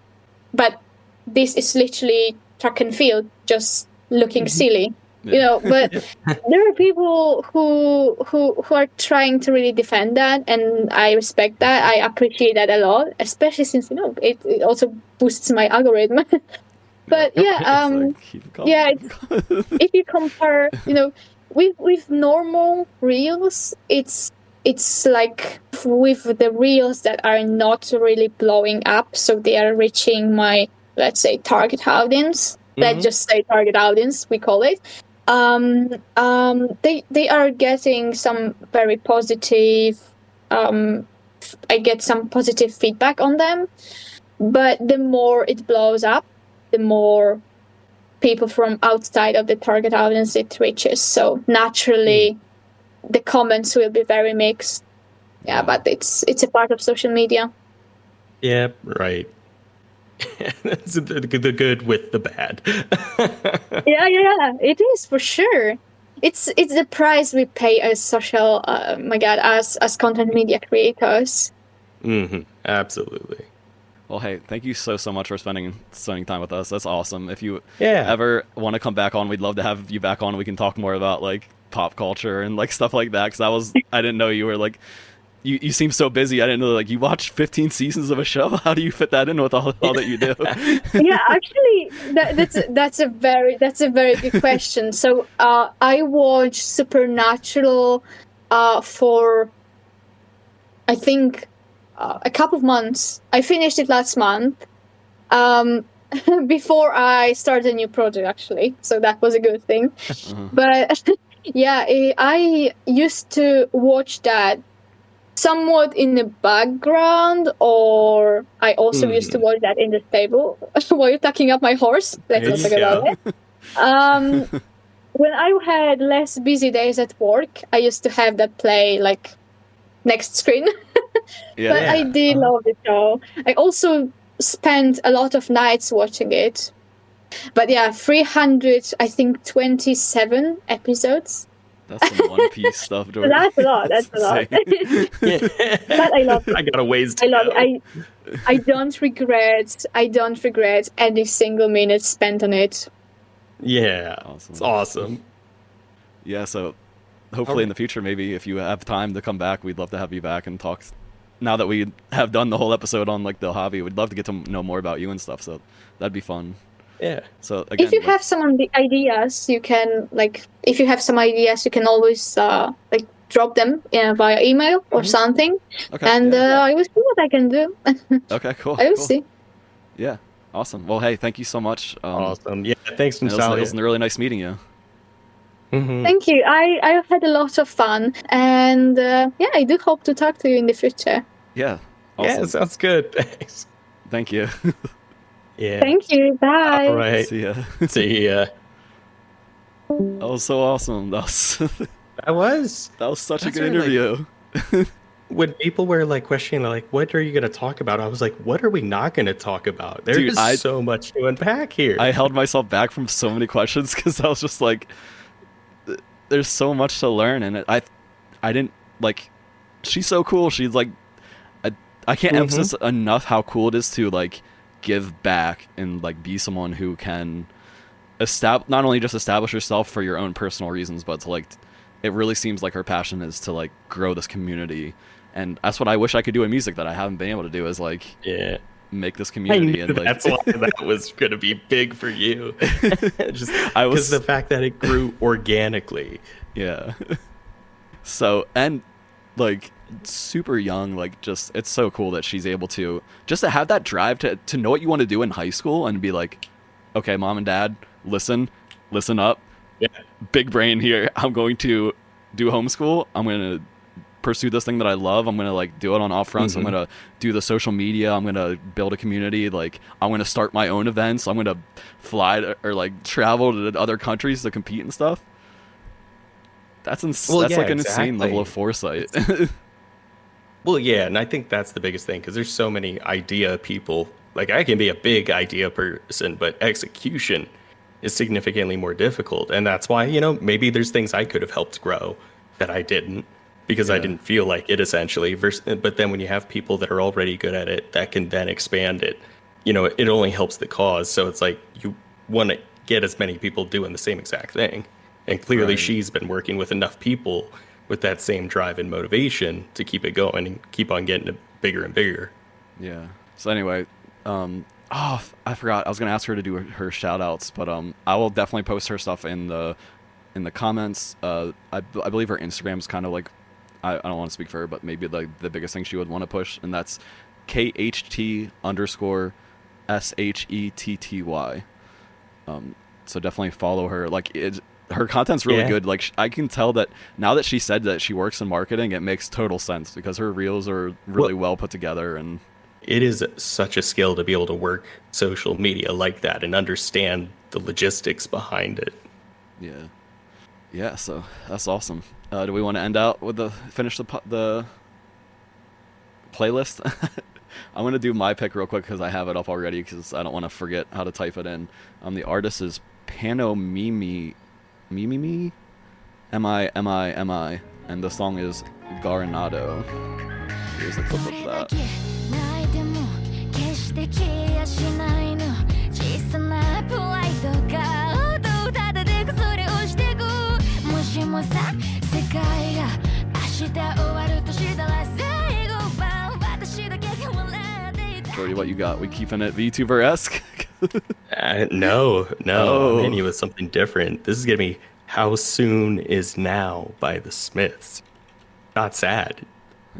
but this is literally track and field, just looking silly. You know, but there are people who are trying to really defend that, and I respect that. I appreciate that a lot, especially since, you know, it also boosts my algorithm. But if you compare, you know, with normal reels, it's like with the reels that are not really blowing up, so they are reaching my, let's say, target audience. Let's just say target audience, we call it. They are getting some very positive, I get some positive feedback on them, but the more it blows up, the more people from outside of the target audience it reaches. So naturally, the comments will be very mixed. Yeah, but it's a part of social media. Yeah, right. It's the good with the bad. yeah, it is for sure. It's the price we pay as social. As content media creators. Absolutely. Well, hey, thank you so much for spending time with us. That's awesome. If you ever want to come back on, we'd love to have you back on. We can talk more about like pop culture and like stuff like that. Because I didn't know you were like. You seem so busy. I didn't know, like, you watch 15 seasons of a show. How do you fit that in with all that you do? Yeah, actually, that's a very good question. So I watched Supernatural for, I think, a couple of months. I finished it last month before I started a new project, actually. So that was a good thing. But yeah, I used to watch that somewhat in the background, or I also used to watch that in the stable while you're tucking up my horse. Let's not talk about it. When I had less busy days at work, I used to have that play like next screen. But I did love the show. I also spent a lot of nights watching it. But yeah, 327 episodes. That's some One Piece stuff, George. That's a lot. But I love it. I got a ways to go. I don't regret any single minute spent on it. Yeah, it's awesome. Yeah, so hopefully in the future, maybe if you have time to come back, we'd love to have you back and talk. Now that we have done the whole episode on like the hobby, we'd love to get to know more about you and stuff. So that'd be fun. Yeah. So again, if you have some ideas, you can always drop them via email or something, and I will see what I can do. Okay, cool. I will see. Yeah, awesome. Well, hey, thank you so much. Awesome. Yeah, thanks, It was really nice meeting you. Thank you. I had a lot of fun, and I do hope to talk to you in the future. Yeah. Awesome. Yeah, sounds good. Thanks. Thank you. Yeah. Thank you. Bye. All right. See ya. See ya. That was so awesome. That was such a good interview. Like, when people were like questioning, like, what are you going to talk about? I was like, what are we not going to talk about? There's so much to unpack here. I held myself back from so many questions because I was just like, there's so much to learn, and I didn't like, she's so cool. She's like, I can't emphasize enough how cool it is to like give back and like be someone who can not only just establish yourself for your own personal reasons, but to like, it really seems like her passion is to like grow this community. And that's what I wish I could do in music that I haven't been able to do, is like make this community. And like, that's why that was going to be big for you. Just because the fact that it grew organically. Yeah. So, and like super young, like just, it's so cool that she's able to just to have that drive to know what you want to do in high school and be like, okay, mom and dad, listen up. Yeah. Big brain here. I'm going to do homeschool. I'm going to pursue this thing that I love. I'm going to like do it on all fronts. I'm going to do the social media. I'm going to build a community. Like, I'm going to start my own events. I'm going to fly or like travel to other countries to compete and stuff. That's like an insane level of foresight. Well, yeah, and I think that's the biggest thing, because there's so many idea people. Like, I can be a big idea person, but execution is significantly more difficult. And that's why, you know, maybe there's things I could have helped grow that I didn't, because I didn't feel like it, essentially. But then when you have people that are already good at it that can then expand it, you know, it only helps the cause. So it's like you want to get as many people doing the same exact thing. And clearly she's been working with enough people with that same drive and motivation to keep it going and keep on getting it bigger and bigger. Yeah. So anyway, I forgot. I was going to ask her to do her shout outs, but I will definitely post her stuff in the comments. I believe her Instagram is kind of like, I don't want to speak for her, but maybe like the biggest thing she would want to push, and that's KHT_SHETTY. So definitely follow her. Like, her content's really good. Like, I can tell that now that she said that she works in marketing, it makes total sense, because her reels are really well put together. And it is such a skill to be able to work social media like that and understand the logistics behind it. Yeah, so that's awesome. Do we want to end out with finish the playlist? I'm going to do my pick real quick because I have it up already, because I don't want to forget how to type it in. The artist is Panomimi, M-I, and the song is Garnado. Here's a clip of that. Jordy, what you got? We keeping it VTuber-esque? No. I'm hitting you with something different. This is going to be How Soon Is Now by the Smiths. Not sad.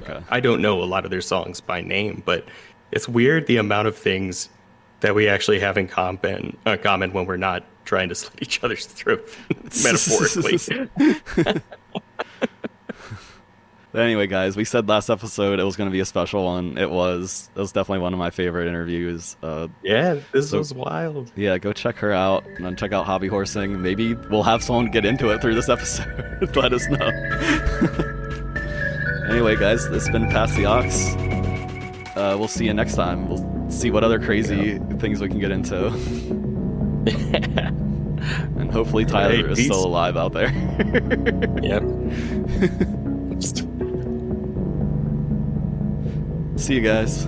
Okay. I don't know a lot of their songs by name, but it's weird the amount of things that we actually have in common when we're not trying to slit each other's throat, metaphorically. But anyway, guys, we said last episode it was going to be a special one. It was definitely one of my favorite interviews. This was wild. Yeah, go check her out, and then check out Hobby Horsing. Maybe we'll have someone get into it through this episode. Let us know. Anyway, guys, it's been Pass the Ox. We'll see you next time. We'll see what other crazy things we can get into. And hopefully Tyler is still alive out there. Yep. See you guys.